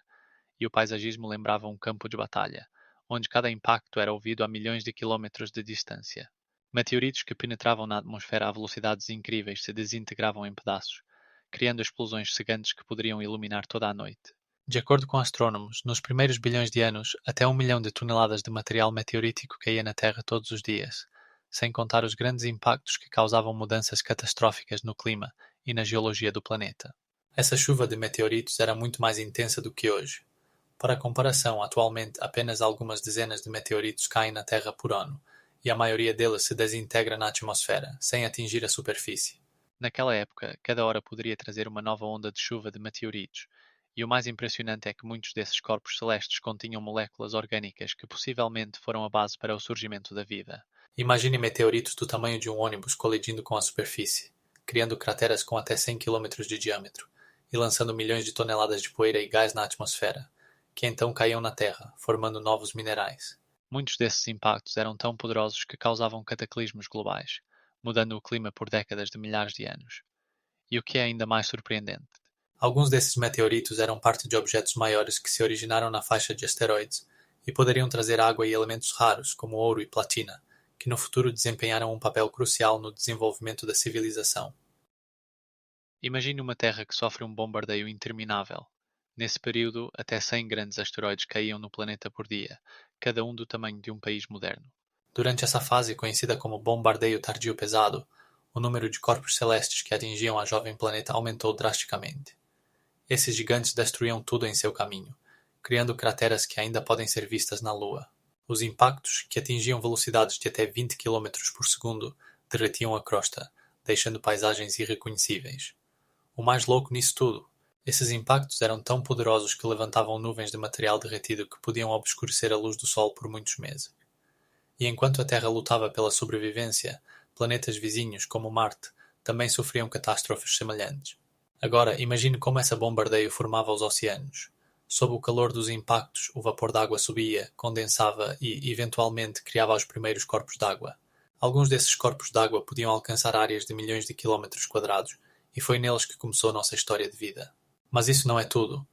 Speaker 2: e o paisagismo lembrava um campo de batalha, onde cada impacto era ouvido a milhões de quilômetros de distância. Meteoritos que penetravam na atmosfera a velocidades incríveis se desintegravam em pedaços, criando explosões cegantes que poderiam iluminar toda a noite.
Speaker 1: De acordo com astrônomos, nos primeiros bilhões de anos, até 1 milhão de toneladas de material meteorítico caía na Terra todos os dias, sem contar os grandes impactos que causavam mudanças catastróficas no clima e na geologia do planeta. Essa chuva de meteoritos era muito mais intensa do que hoje. Para comparação, atualmente apenas algumas dezenas de meteoritos caem na Terra por ano, e a maioria deles se desintegra na atmosfera, sem atingir a superfície.
Speaker 2: Naquela época, cada hora poderia trazer uma nova onda de chuva de meteoritos, e o mais impressionante é que muitos desses corpos celestes continham moléculas orgânicas que possivelmente foram a base para o surgimento da vida.
Speaker 1: Imagine meteoritos do tamanho de um ônibus colidindo com a superfície, criando crateras com até 100 km de diâmetro, e lançando milhões de toneladas de poeira e gás na atmosfera, que então caíam na Terra, formando novos minerais.
Speaker 2: Muitos desses impactos eram tão poderosos que causavam cataclismos globais, mudando o clima por décadas de milhares de anos. E o que é ainda mais surpreendente,
Speaker 1: Alguns desses meteoritos eram parte de objetos maiores que se originaram na faixa de asteroides e poderiam trazer água e elementos raros, como ouro e platina, que no futuro desempenharam um papel crucial no desenvolvimento da civilização.
Speaker 2: imagine uma Terra que sofre um bombardeio interminável. Nesse período, até 100 grandes asteroides caíam no planeta por dia, cada um do tamanho de um país moderno.
Speaker 1: Durante essa fase, conhecida como bombardeio tardio pesado, o número de corpos celestes que atingiam a jovem planeta aumentou drasticamente. Esses gigantes destruíam tudo em seu caminho, criando crateras que ainda podem ser vistas na Lua. Os impactos, que atingiam velocidades de até 20 km por segundo, derretiam a crosta, deixando paisagens irreconhecíveis. O mais louco nisso tudo, esses impactos eram tão poderosos que levantavam nuvens de material derretido que podiam obscurecer a luz do Sol por muitos meses. E enquanto a Terra lutava pela sobrevivência, planetas vizinhos, como Marte, também sofriam catástrofes semelhantes. Agora, imagine como esse bombardeio formava os oceanos. Sob o calor dos impactos, o vapor d'água subia, condensava e, eventualmente, criava os primeiros corpos d'água. Alguns desses corpos d'água podiam alcançar áreas de milhões de quilómetros quadrados, e foi neles que começou nossa história de vida. Mas isso não é tudo.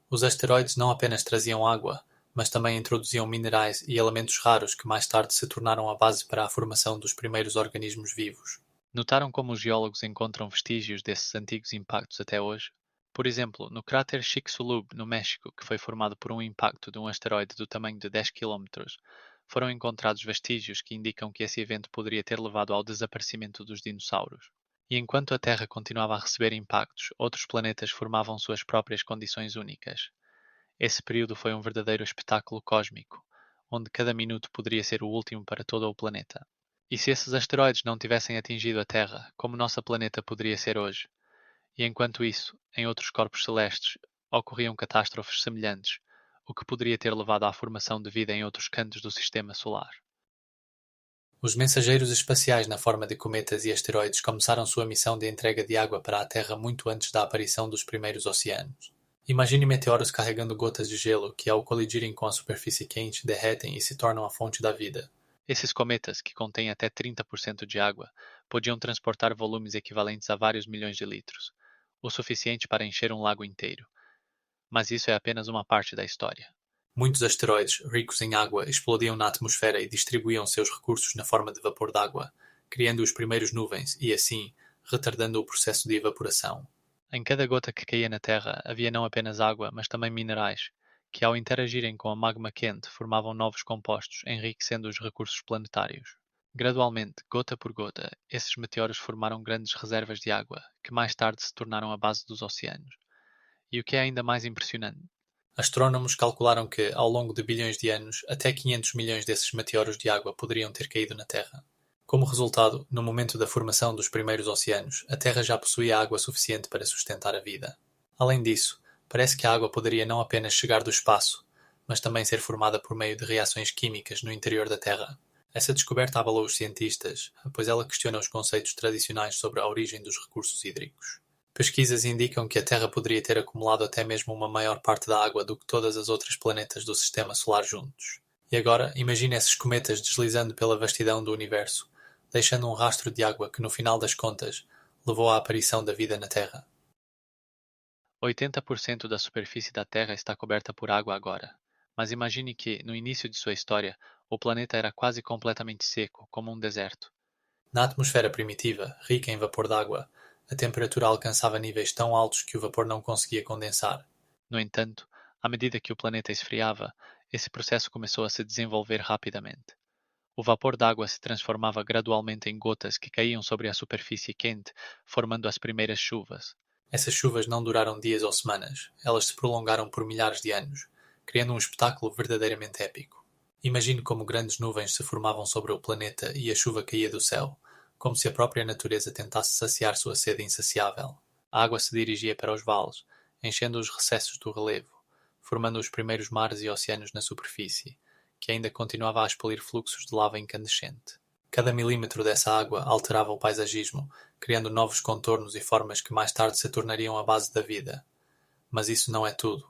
Speaker 1: Os asteroides não apenas traziam água, mas também introduziam minerais e elementos raros que mais tarde se tornaram a base para a formação dos primeiros organismos vivos.
Speaker 2: Notaram como os geólogos encontram vestígios desses antigos impactos até hoje? Por exemplo, no cráter Chicxulub, no México, que foi formado por um impacto de um asteroide do tamanho de 10 km, foram encontrados vestígios que indicam que esse evento poderia ter levado ao desaparecimento dos dinossauros. E enquanto a Terra continuava a receber impactos, outros planetas formavam suas próprias condições únicas. Esse período foi um verdadeiro espetáculo cósmico, onde cada minuto poderia ser o último para todo o planeta. E se esses asteroides não tivessem atingido a Terra, como nosso planeta poderia ser hoje? E enquanto isso, em outros corpos celestes, ocorriam catástrofes semelhantes, o que poderia ter levado à formação de vida em outros cantos do sistema solar.
Speaker 1: Os mensageiros espaciais na forma de cometas e asteroides começaram sua missão de entrega de água para a Terra muito antes da aparição dos primeiros oceanos. Imagine meteoros carregando gotas de gelo que, ao colidirem com a superfície quente, derretem e se tornam a fonte da vida.
Speaker 2: Esses cometas, que contêm até 30% de água, podiam transportar volumes equivalentes a vários milhões de litros, o suficiente para encher um lago inteiro. Mas isso é apenas uma parte da história.
Speaker 1: Muitos asteroides, ricos em água, explodiam na atmosfera e distribuíam seus recursos na forma de vapor d'água, criando os primeiros nuvens e, assim, retardando o processo de evaporação.
Speaker 2: Em cada gota que caía na Terra havia não apenas água, mas também minerais, que ao interagirem com a magma quente formavam novos compostos, enriquecendo os recursos planetários. Gradualmente, gota por gota, esses meteoros formaram grandes reservas de água, que mais tarde se tornaram a base dos oceanos. E o que é ainda mais impressionante,
Speaker 1: Astrônomos calcularam que, ao longo de bilhões de anos, até 500 milhões desses meteoros de água poderiam ter caído na Terra. Como resultado, no momento da formação dos primeiros oceanos, a Terra já possuía água suficiente para sustentar a vida. Além disso, parece que a água poderia não apenas chegar do espaço, mas também ser formada por meio de reações químicas no interior da Terra. Essa descoberta abalou os cientistas, pois ela questiona os conceitos tradicionais sobre a origem dos recursos hídricos. Pesquisas indicam que a Terra poderia ter acumulado até mesmo uma maior parte da água do que todas as outras planetas do Sistema Solar juntos. E agora, imagine esses cometas deslizando pela vastidão do universo, deixando um rastro de água que, no final das contas, levou à aparição da vida na Terra.
Speaker 2: 80% da superfície da Terra está coberta por água agora. Mas imagine que, no início de sua história, o planeta era quase completamente seco, como um deserto.
Speaker 1: Na atmosfera primitiva, rica em vapor d'água, a temperatura alcançava níveis tão altos que o vapor não conseguia condensar.
Speaker 2: No entanto, à medida que o planeta esfriava, esse processo começou a se desenvolver rapidamente. O vapor d'água se transformava gradualmente em gotas que caíam sobre a superfície quente, formando as primeiras chuvas.
Speaker 1: Essas chuvas não duraram dias ou semanas, elas se prolongaram por milhares de anos, criando um espetáculo verdadeiramente épico. Imagine como grandes nuvens se formavam sobre o planeta e a chuva caía do céu, como se a própria natureza tentasse saciar sua sede insaciável. A água se dirigia para os vales, enchendo os recessos do relevo, formando os primeiros mares e oceanos na superfície, que ainda continuava a expelir fluxos de lava incandescente. Cada milímetro dessa água alterava o paisagismo, criando novos contornos e formas que mais tarde se tornariam a base da vida. Mas isso não é tudo.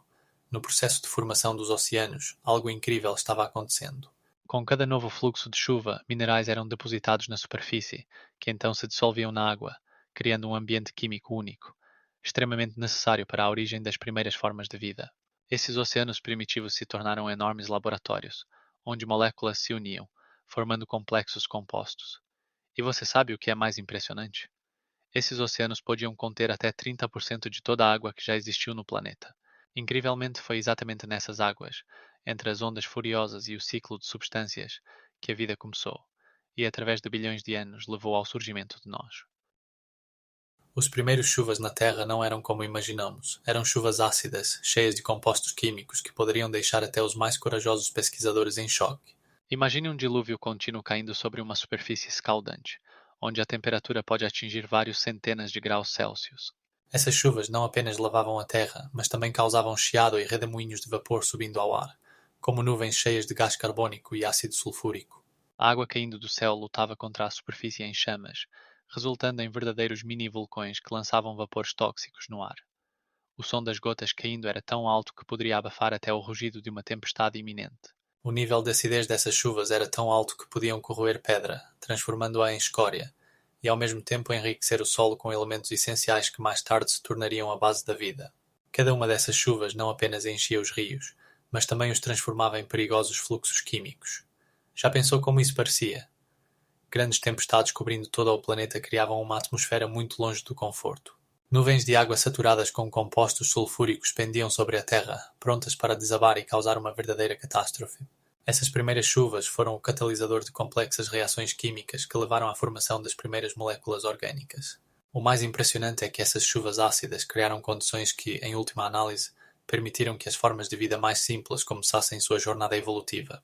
Speaker 1: No processo de formação dos oceanos, algo incrível estava acontecendo.
Speaker 2: Com cada novo fluxo de chuva, minerais eram depositados na superfície, que então se dissolviam na água, criando um ambiente químico único, extremamente necessário para a origem das primeiras formas de vida. Esses oceanos primitivos se tornaram enormes laboratórios, onde moléculas se uniam, formando complexos compostos. E você sabe o que é mais impressionante? Esses oceanos podiam conter até 30% de toda a água que já existiu no planeta. Incrivelmente, foi exatamente nessas águas, entre as ondas furiosas e o ciclo de substâncias, que a vida começou, e através de bilhões de anos levou ao surgimento de nós.
Speaker 1: Os primeiros chuvas na Terra não eram como imaginamos. Eram chuvas ácidas, cheias de compostos químicos que poderiam deixar até os mais corajosos pesquisadores em choque.
Speaker 2: Imagine um dilúvio contínuo caindo sobre uma superfície escaldante, onde a temperatura pode atingir vários centenas de graus Celsius.
Speaker 1: Essas chuvas não apenas lavavam a terra, mas também causavam chiado e redemoinhos de vapor subindo ao ar, como nuvens cheias de gás carbônico e ácido sulfúrico.
Speaker 2: A água caindo do céu lutava contra a superfície em chamas, resultando em verdadeiros mini-vulcões que lançavam vapores tóxicos no ar. O som das gotas caindo era tão alto que poderia abafar até o rugido de uma tempestade iminente.
Speaker 1: O nível de acidez dessas chuvas era tão alto que podiam corroer pedra, transformando-a em escória, e ao mesmo tempo enriquecer o solo com elementos essenciais que mais tarde se tornariam a base da vida. Cada uma dessas chuvas não apenas enchia os rios, mas também os transformava em perigosos fluxos químicos. Já pensou como isso parecia? Grandes tempestades cobrindo todo o planeta criavam uma atmosfera muito longe do conforto. Nuvens de água saturadas com compostos sulfúricos pendiam sobre a Terra, prontas para desabar e causar uma verdadeira catástrofe. Essas primeiras chuvas foram o catalisador de complexas reações químicas que levaram à formação das primeiras moléculas orgânicas. O mais impressionante é que essas chuvas ácidas criaram condições que, em última análise, permitiram que as formas de vida mais simples começassem sua jornada evolutiva.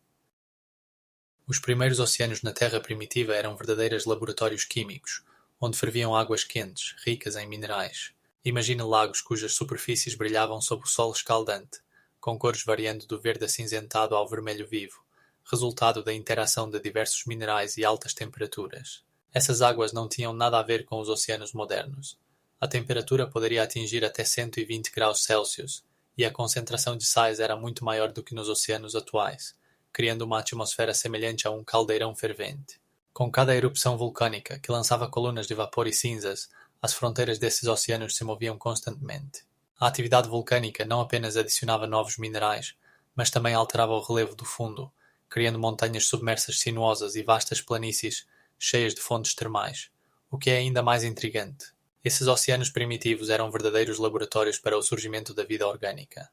Speaker 1: Os primeiros oceanos na Terra primitiva eram verdadeiros laboratórios químicos, onde ferviam águas quentes, ricas em minerais. Imagine lagos cujas superfícies brilhavam sob o sol escaldante, com cores variando do verde acinzentado ao vermelho vivo, resultado da interação de diversos minerais e altas temperaturas. Essas águas não tinham nada a ver com os oceanos modernos. A temperatura poderia atingir até 120 graus Celsius, e a concentração de sais era muito maior do que nos oceanos atuais, criando uma atmosfera semelhante a um caldeirão fervente. Com cada erupção vulcânica, que lançava colunas de vapor e cinzas, as fronteiras desses oceanos se moviam constantemente. A atividade vulcânica não apenas adicionava novos minerais, mas também alterava o relevo do fundo, criando montanhas submersas sinuosas e vastas planícies cheias de fontes termais, o que é ainda mais intrigante. Esses oceanos primitivos eram verdadeiros laboratórios para o surgimento da vida orgânica.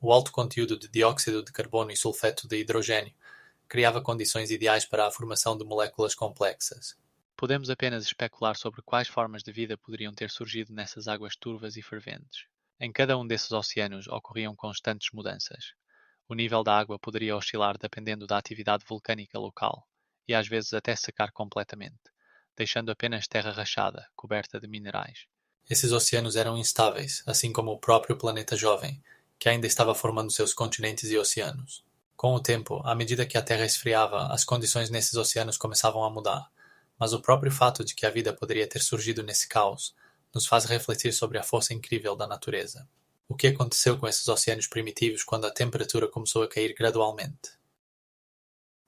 Speaker 1: O alto conteúdo de dióxido de carbono e sulfeto de hidrogênio criava condições ideais para a formação de moléculas complexas.
Speaker 2: Podemos apenas especular sobre quais formas de vida poderiam ter surgido nessas águas turvas e ferventes. Em cada um desses oceanos ocorriam constantes mudanças. O nível da água poderia oscilar dependendo da atividade vulcânica local, e às vezes até secar completamente, deixando apenas terra rachada, coberta de minerais.
Speaker 1: Esses oceanos eram instáveis, assim como o próprio planeta jovem, que ainda estava formando seus continentes e oceanos. Com o tempo, à medida que a Terra esfriava, as condições nesses oceanos começavam a mudar, mas o próprio fato de que a vida poderia ter surgido nesse caos nos faz refletir sobre a força incrível da natureza. O que aconteceu com esses oceanos primitivos quando a temperatura começou a cair gradualmente?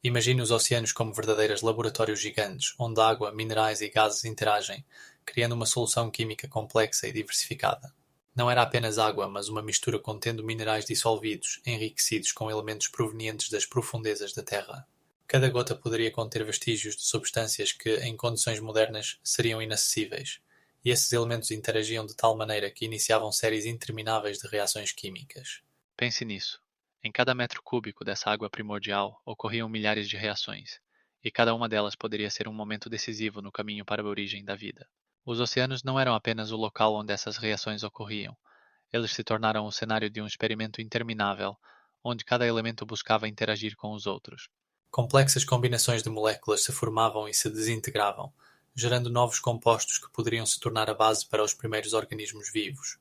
Speaker 1: Imagine os oceanos como verdadeiros laboratórios gigantes, onde água, minerais e gases interagem, criando uma solução química complexa e diversificada. Não era apenas água, mas uma mistura contendo minerais dissolvidos, enriquecidos com elementos provenientes das profundezas da Terra. Cada gota poderia conter vestígios de substâncias que, em condições modernas, seriam inacessíveis, e esses elementos interagiam de tal maneira que iniciavam séries intermináveis de reações químicas.
Speaker 2: Pense nisso. Em cada metro cúbico dessa água primordial ocorriam milhares de reações, e cada uma delas poderia ser um momento decisivo no caminho para a origem da vida. Os oceanos não eram apenas o local onde essas reações ocorriam, eles se tornaram o cenário de um experimento interminável, onde cada elemento buscava interagir com os outros.
Speaker 1: Complexas combinações de moléculas se formavam e se desintegravam, gerando novos compostos que poderiam se tornar a base para os primeiros organismos vivos.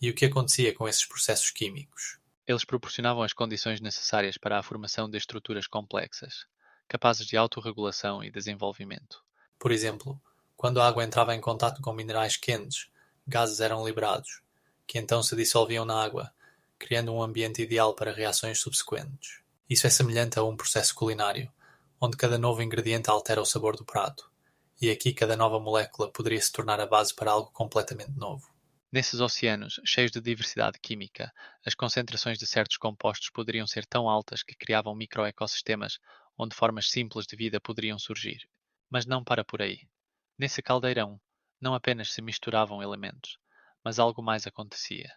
Speaker 1: E o que acontecia com esses processos químicos?
Speaker 2: Eles proporcionavam as condições necessárias para a formação de estruturas complexas, capazes de autorregulação e desenvolvimento.
Speaker 1: Por exemplo, quando a água entrava em contato com minerais quentes, gases eram liberados, que então se dissolviam na água, criando um ambiente ideal para reações subsequentes. Isso é semelhante a um processo culinário, onde cada novo ingrediente altera o sabor do prato, e aqui cada nova molécula poderia se tornar a base para algo completamente novo.
Speaker 2: Nesses oceanos, cheios de diversidade química, as concentrações de certos compostos poderiam ser tão altas que criavam microecossistemas onde formas simples de vida poderiam surgir. Mas não para por aí. Nesse caldeirão, não apenas se misturavam elementos, mas algo mais acontecia.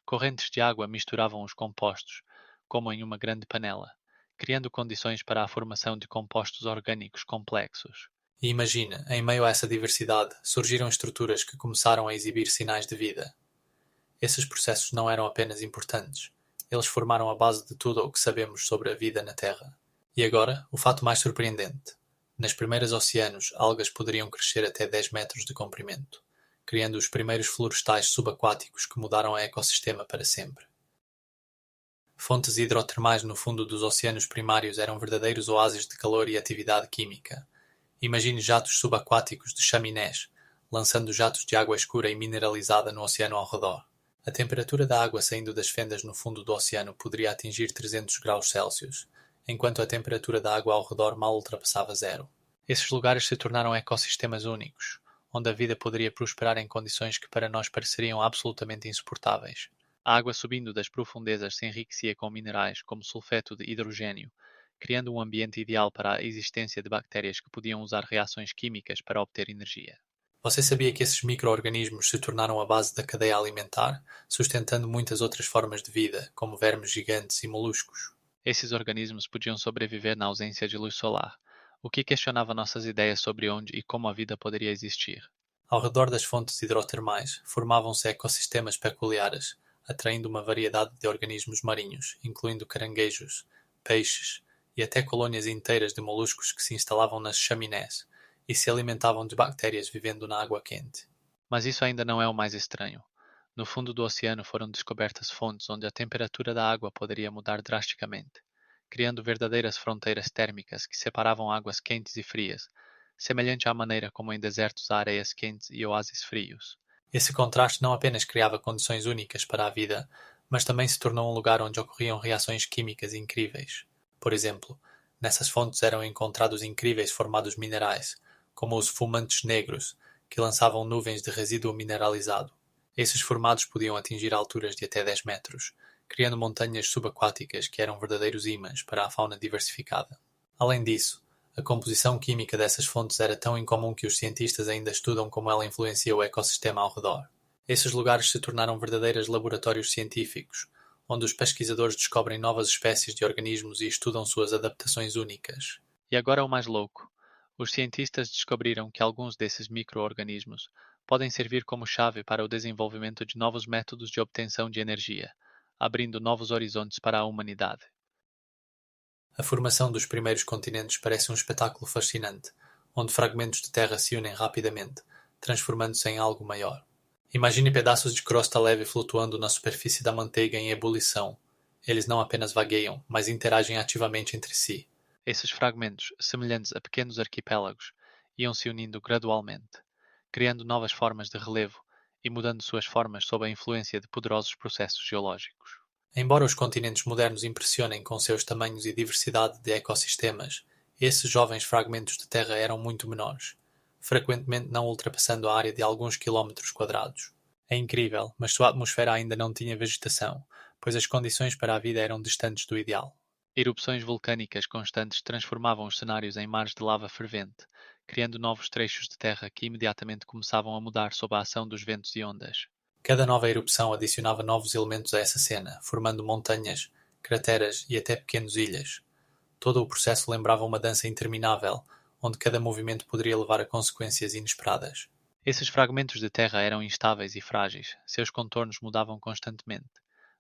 Speaker 2: Correntes de água misturavam os compostos, como em uma grande panela, criando condições para a formação de compostos orgânicos complexos.
Speaker 1: E imagina, em meio a essa diversidade, surgiram estruturas que começaram a exibir sinais de vida. Esses processos não eram apenas importantes, eles formaram a base de tudo o que sabemos sobre a vida na Terra. E agora, o fato mais surpreendente. Nas primeiras oceanos, algas poderiam crescer até 10 metros de comprimento, criando os primeiros florestais subaquáticos que mudaram o ecossistema para sempre. Fontes hidrotermais no fundo dos oceanos primários eram verdadeiros oásis de calor e atividade química. Imagine jatos subaquáticos de chaminés, lançando jatos de água escura e mineralizada no oceano ao redor. A temperatura da água saindo das fendas no fundo do oceano poderia atingir 300 graus Celsius, enquanto a temperatura da água ao redor mal ultrapassava zero. Esses lugares se tornaram ecossistemas únicos, onde a vida poderia prosperar em condições que para nós pareceriam absolutamente insuportáveis. A água subindo das profundezas se enriquecia com minerais como sulfeto de hidrogênio, criando um ambiente ideal para a existência de bactérias que podiam usar reações químicas para obter energia. Você sabia que esses micro-organismos se tornaram a base da cadeia alimentar, sustentando muitas outras formas de vida, como vermes gigantes e moluscos?
Speaker 2: Esses organismos podiam sobreviver na ausência de luz solar, o que questionava nossas ideias sobre onde e como a vida poderia existir.
Speaker 1: Ao redor das fontes hidrotermais, formavam-se ecossistemas peculiares, atraindo uma variedade de organismos marinhos, incluindo caranguejos, peixes e até colônias inteiras de moluscos que se instalavam nas chaminés e se alimentavam de bactérias vivendo na água quente.
Speaker 2: Mas isso ainda não é o mais estranho. No fundo do oceano foram descobertas fontes onde a temperatura da água poderia mudar drasticamente, criando verdadeiras fronteiras térmicas que separavam águas quentes e frias, semelhante à maneira como em desertos há areias quentes e oásis frios.
Speaker 1: Esse contraste não apenas criava condições únicas para a vida, mas também se tornou um lugar onde ocorriam reações químicas incríveis. Por exemplo, nessas fontes eram encontrados incríveis formados minerais, como os fumantes negros, que lançavam nuvens de resíduo mineralizado. Esses formados podiam atingir alturas de até 10 metros, criando montanhas subaquáticas que eram verdadeiros ímãs para a fauna diversificada. Além disso, a composição química dessas fontes era tão incomum que os cientistas ainda estudam como ela influencia o ecossistema ao redor. Esses lugares se tornaram verdadeiros laboratórios científicos, onde os pesquisadores descobrem novas espécies de organismos e estudam suas adaptações únicas.
Speaker 2: E agora o mais louco. Os cientistas descobriram que alguns desses micro-organismos podem servir como chave para o desenvolvimento de novos métodos de obtenção de energia, abrindo novos horizontes para a humanidade.
Speaker 1: A formação dos primeiros continentes parece um espetáculo fascinante, onde fragmentos de terra se unem rapidamente, transformando-se em algo maior. Imagine pedaços de crosta leve flutuando na superfície da manteiga em ebulição. Eles não apenas vagueiam, mas interagem ativamente entre si.
Speaker 2: Esses fragmentos, semelhantes a pequenos arquipélagos, iam se unindo gradualmente, criando novas formas de relevo e mudando suas formas sob a influência de poderosos processos geológicos.
Speaker 1: Embora os continentes modernos impressionem com seus tamanhos e diversidade de ecossistemas, esses jovens fragmentos de terra eram muito menores, frequentemente não ultrapassando a área de alguns quilómetros quadrados. É incrível, mas sua atmosfera ainda não tinha vegetação, pois as condições para a vida eram distantes do ideal.
Speaker 2: Erupções vulcânicas constantes transformavam os cenários em mares de lava fervente, criando novos trechos de terra que imediatamente começavam a mudar sob a ação dos ventos e ondas.
Speaker 1: Cada nova erupção adicionava novos elementos a essa cena, formando montanhas, crateras e até pequenas ilhas. Todo o processo lembrava uma dança interminável, onde cada movimento poderia levar a consequências inesperadas.
Speaker 2: Esses fragmentos de terra eram instáveis e frágeis, seus contornos mudavam constantemente,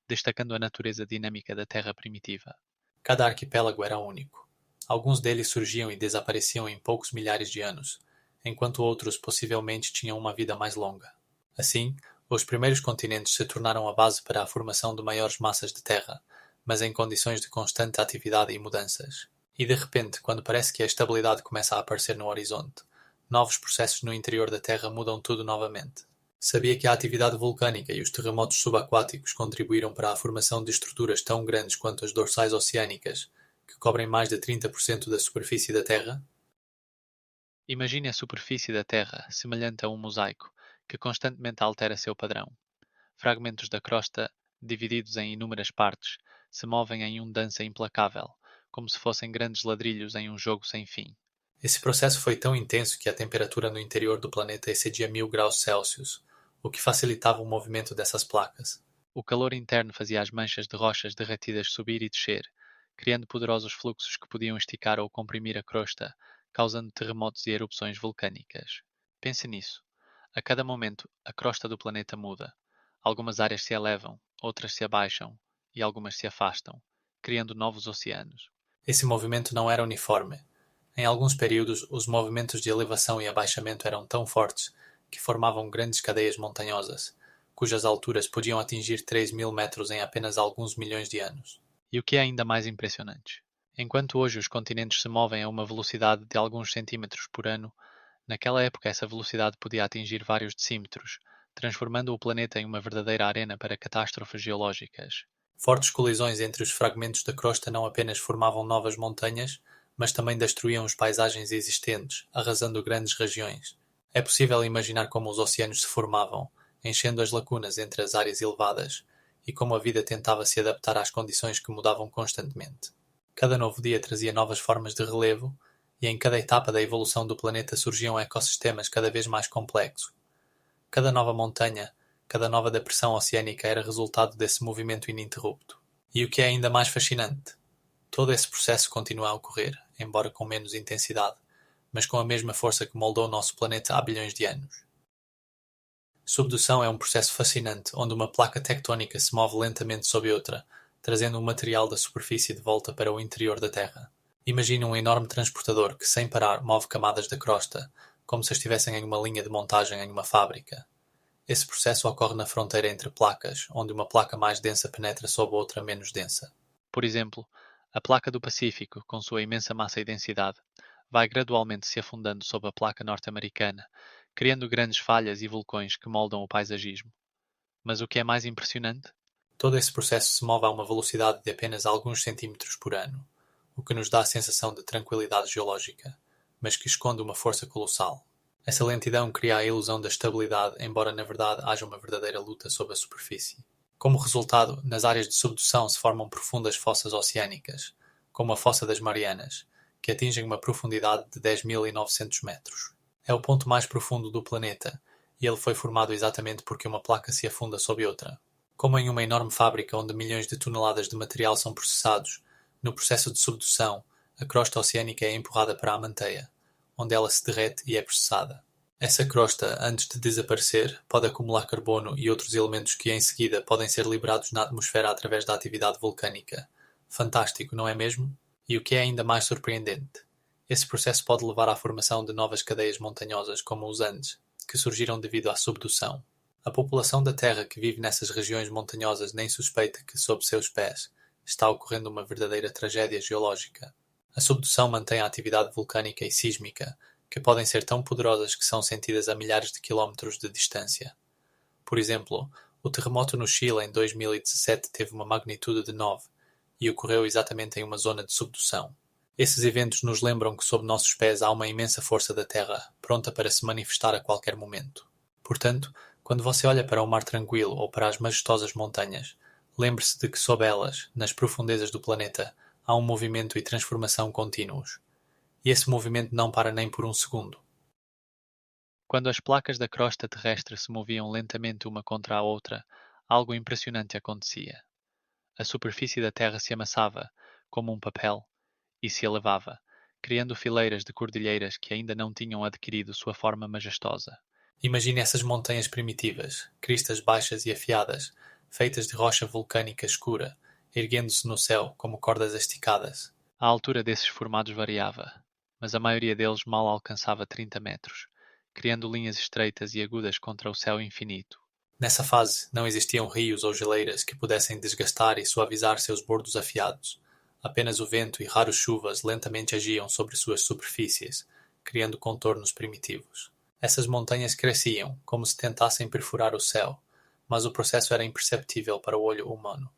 Speaker 2: destacando a natureza dinâmica da terra primitiva.
Speaker 1: Cada arquipélago era único. Alguns deles surgiam e desapareciam em poucos milhares de anos, enquanto outros possivelmente tinham uma vida mais longa. Assim, os primeiros continentes se tornaram a base para a formação de maiores massas de terra, mas em condições de constante atividade e mudanças. E de repente, quando parece que a estabilidade começa a aparecer no horizonte, novos processos no interior da Terra mudam tudo novamente. Sabia que a atividade vulcânica e os terremotos subaquáticos contribuíram para a formação de estruturas tão grandes quanto as dorsais oceânicas, que cobrem mais de 30% da superfície da Terra?
Speaker 2: Imagine a superfície da Terra semelhante a um mosaico, que constantemente altera seu padrão. Fragmentos da crosta, divididos em inúmeras partes, se movem em uma dança implacável, como se fossem grandes ladrilhos em um jogo sem fim.
Speaker 1: Esse processo foi tão intenso que a temperatura no interior do planeta excedia 1000 graus Celsius, o que facilitava o movimento dessas placas.
Speaker 2: O calor interno fazia as manchas de rochas derretidas subir e descer, criando poderosos fluxos que podiam esticar ou comprimir a crosta, causando terremotos e erupções vulcânicas. Pense nisso. A cada momento, a crosta do planeta muda. Algumas áreas se elevam, outras se abaixam e algumas se afastam, criando novos oceanos.
Speaker 1: Esse movimento não era uniforme. Em alguns períodos, os movimentos de elevação e abaixamento eram tão fortes que formavam grandes cadeias montanhosas, cujas alturas podiam atingir 3.000 metros em apenas alguns milhões de anos.
Speaker 2: E o que é ainda mais impressionante? Enquanto hoje os continentes se movem a uma velocidade de alguns centímetros por ano, naquela época essa velocidade podia atingir vários decímetros, transformando o planeta em uma verdadeira arena para catástrofes geológicas.
Speaker 1: Fortes colisões entre os fragmentos da crosta não apenas formavam novas montanhas, mas também destruíam as paisagens existentes, arrasando grandes regiões. É possível imaginar como os oceanos se formavam, enchendo as lacunas entre as áreas elevadas, e como a vida tentava se adaptar às condições que mudavam constantemente. Cada novo dia trazia novas formas de relevo, e em cada etapa da evolução do planeta surgiam ecossistemas cada vez mais complexos. Cada nova montanha, cada nova depressão oceânica era resultado desse movimento ininterrupto. E o que é ainda mais fascinante, todo esse processo continua a ocorrer, embora com menos intensidade, mas com a mesma força que moldou o nosso planeta há bilhões de anos. Subdução é um processo fascinante, onde uma placa tectónica se move lentamente sob outra, trazendo o material da superfície de volta para o interior da Terra. Imagine um enorme transportador que, sem parar, move camadas da crosta, como se estivessem em uma linha de montagem em uma fábrica. Esse processo ocorre na fronteira entre placas, onde uma placa mais densa penetra sob outra menos densa.
Speaker 2: Por exemplo, a placa do Pacífico, com sua imensa massa e densidade, vai gradualmente se afundando sob a placa norte-americana, criando grandes falhas e vulcões que moldam o paisagismo. Mas o que é mais impressionante?
Speaker 1: Todo esse processo se move a uma velocidade de apenas alguns centímetros por ano, o que nos dá a sensação de tranquilidade geológica, mas que esconde uma força colossal. Essa lentidão cria a ilusão da estabilidade, embora na verdade haja uma verdadeira luta sob a superfície. Como resultado, nas áreas de subdução se formam profundas fossas oceânicas, como a Fossa das Marianas, que atingem uma profundidade de 10.900 metros. É o ponto mais profundo do planeta, e ele foi formado exatamente porque uma placa se afunda sob outra. Como em uma enorme fábrica onde milhões de toneladas de material são processados, no processo de subdução, a crosta oceânica é empurrada para a manteia, onde ela se derrete e é processada. Essa crosta, antes de desaparecer, pode acumular carbono e outros elementos que, em seguida, podem ser liberados na atmosfera através da atividade vulcânica. Fantástico, não é mesmo? E o que é ainda mais surpreendente? Esse processo pode levar à formação de novas cadeias montanhosas como os Andes, que surgiram devido à subdução. A população da Terra que vive nessas regiões montanhosas nem suspeita que, sob seus pés, está ocorrendo uma verdadeira tragédia geológica. A subdução mantém a atividade vulcânica e sísmica, que podem ser tão poderosas que são sentidas a milhares de quilómetros de distância. Por exemplo, O terremoto no Chile em 2017 teve uma magnitude de 9 e ocorreu exatamente em uma zona de subdução. Esses eventos nos lembram que sob nossos pés há uma imensa força da Terra, pronta para se manifestar a qualquer momento. Portanto, quando você olha para o mar tranquilo ou para as majestosas montanhas, lembre-se de que sob elas, nas profundezas do planeta, há um movimento e transformação contínuos. E esse movimento não para nem por um segundo.
Speaker 2: Quando as placas da crosta terrestre se moviam lentamente uma contra a outra, algo impressionante acontecia. A superfície da Terra se amassava, como um papel, e se elevava, criando fileiras de cordilheiras que ainda não tinham adquirido sua forma majestosa.
Speaker 1: Imagine essas montanhas primitivas, cristas baixas e afiadas, feitas de rocha vulcânica escura, erguendo-se no céu como cordas esticadas.
Speaker 2: A altura desses formados variava, mas a maioria deles mal alcançava 30 metros, criando linhas estreitas e agudas contra o céu infinito.
Speaker 1: Nessa fase, não existiam rios ou geleiras que pudessem desgastar e suavizar seus bordos afiados. Apenas o vento e raras chuvas lentamente agiam sobre suas superfícies, criando contornos primitivos. Essas montanhas cresciam, como se tentassem perfurar o céu, mas o processo era imperceptível para o olho humano.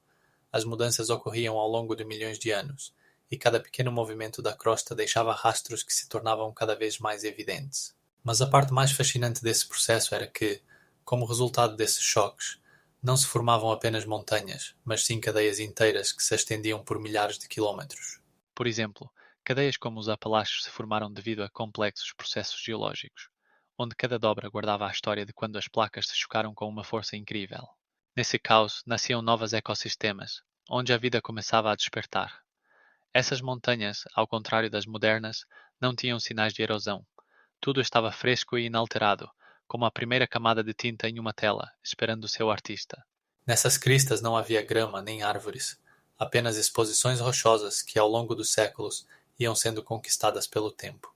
Speaker 1: As mudanças ocorriam ao longo de milhões de anos, e cada pequeno movimento da crosta deixava rastros que se tornavam cada vez mais evidentes. Mas a parte mais fascinante desse processo era que, como resultado desses choques, não se formavam apenas montanhas, mas sim cadeias inteiras que se estendiam por milhares de quilómetros.
Speaker 2: Por exemplo, cadeias como os Apalaches se formaram devido a complexos processos geológicos, onde cada dobra guardava a história de quando as placas se chocaram com uma força incrível. Nesse caos, nasciam novos ecossistemas, onde a vida começava a despertar. Essas montanhas, ao contrário das modernas, não tinham sinais de erosão. Tudo estava fresco e inalterado, como a primeira camada de tinta em uma tela, esperando o seu artista.
Speaker 1: Nessas cristas não havia grama nem árvores, apenas exposições rochosas que, ao longo dos séculos, iam sendo conquistadas pelo tempo.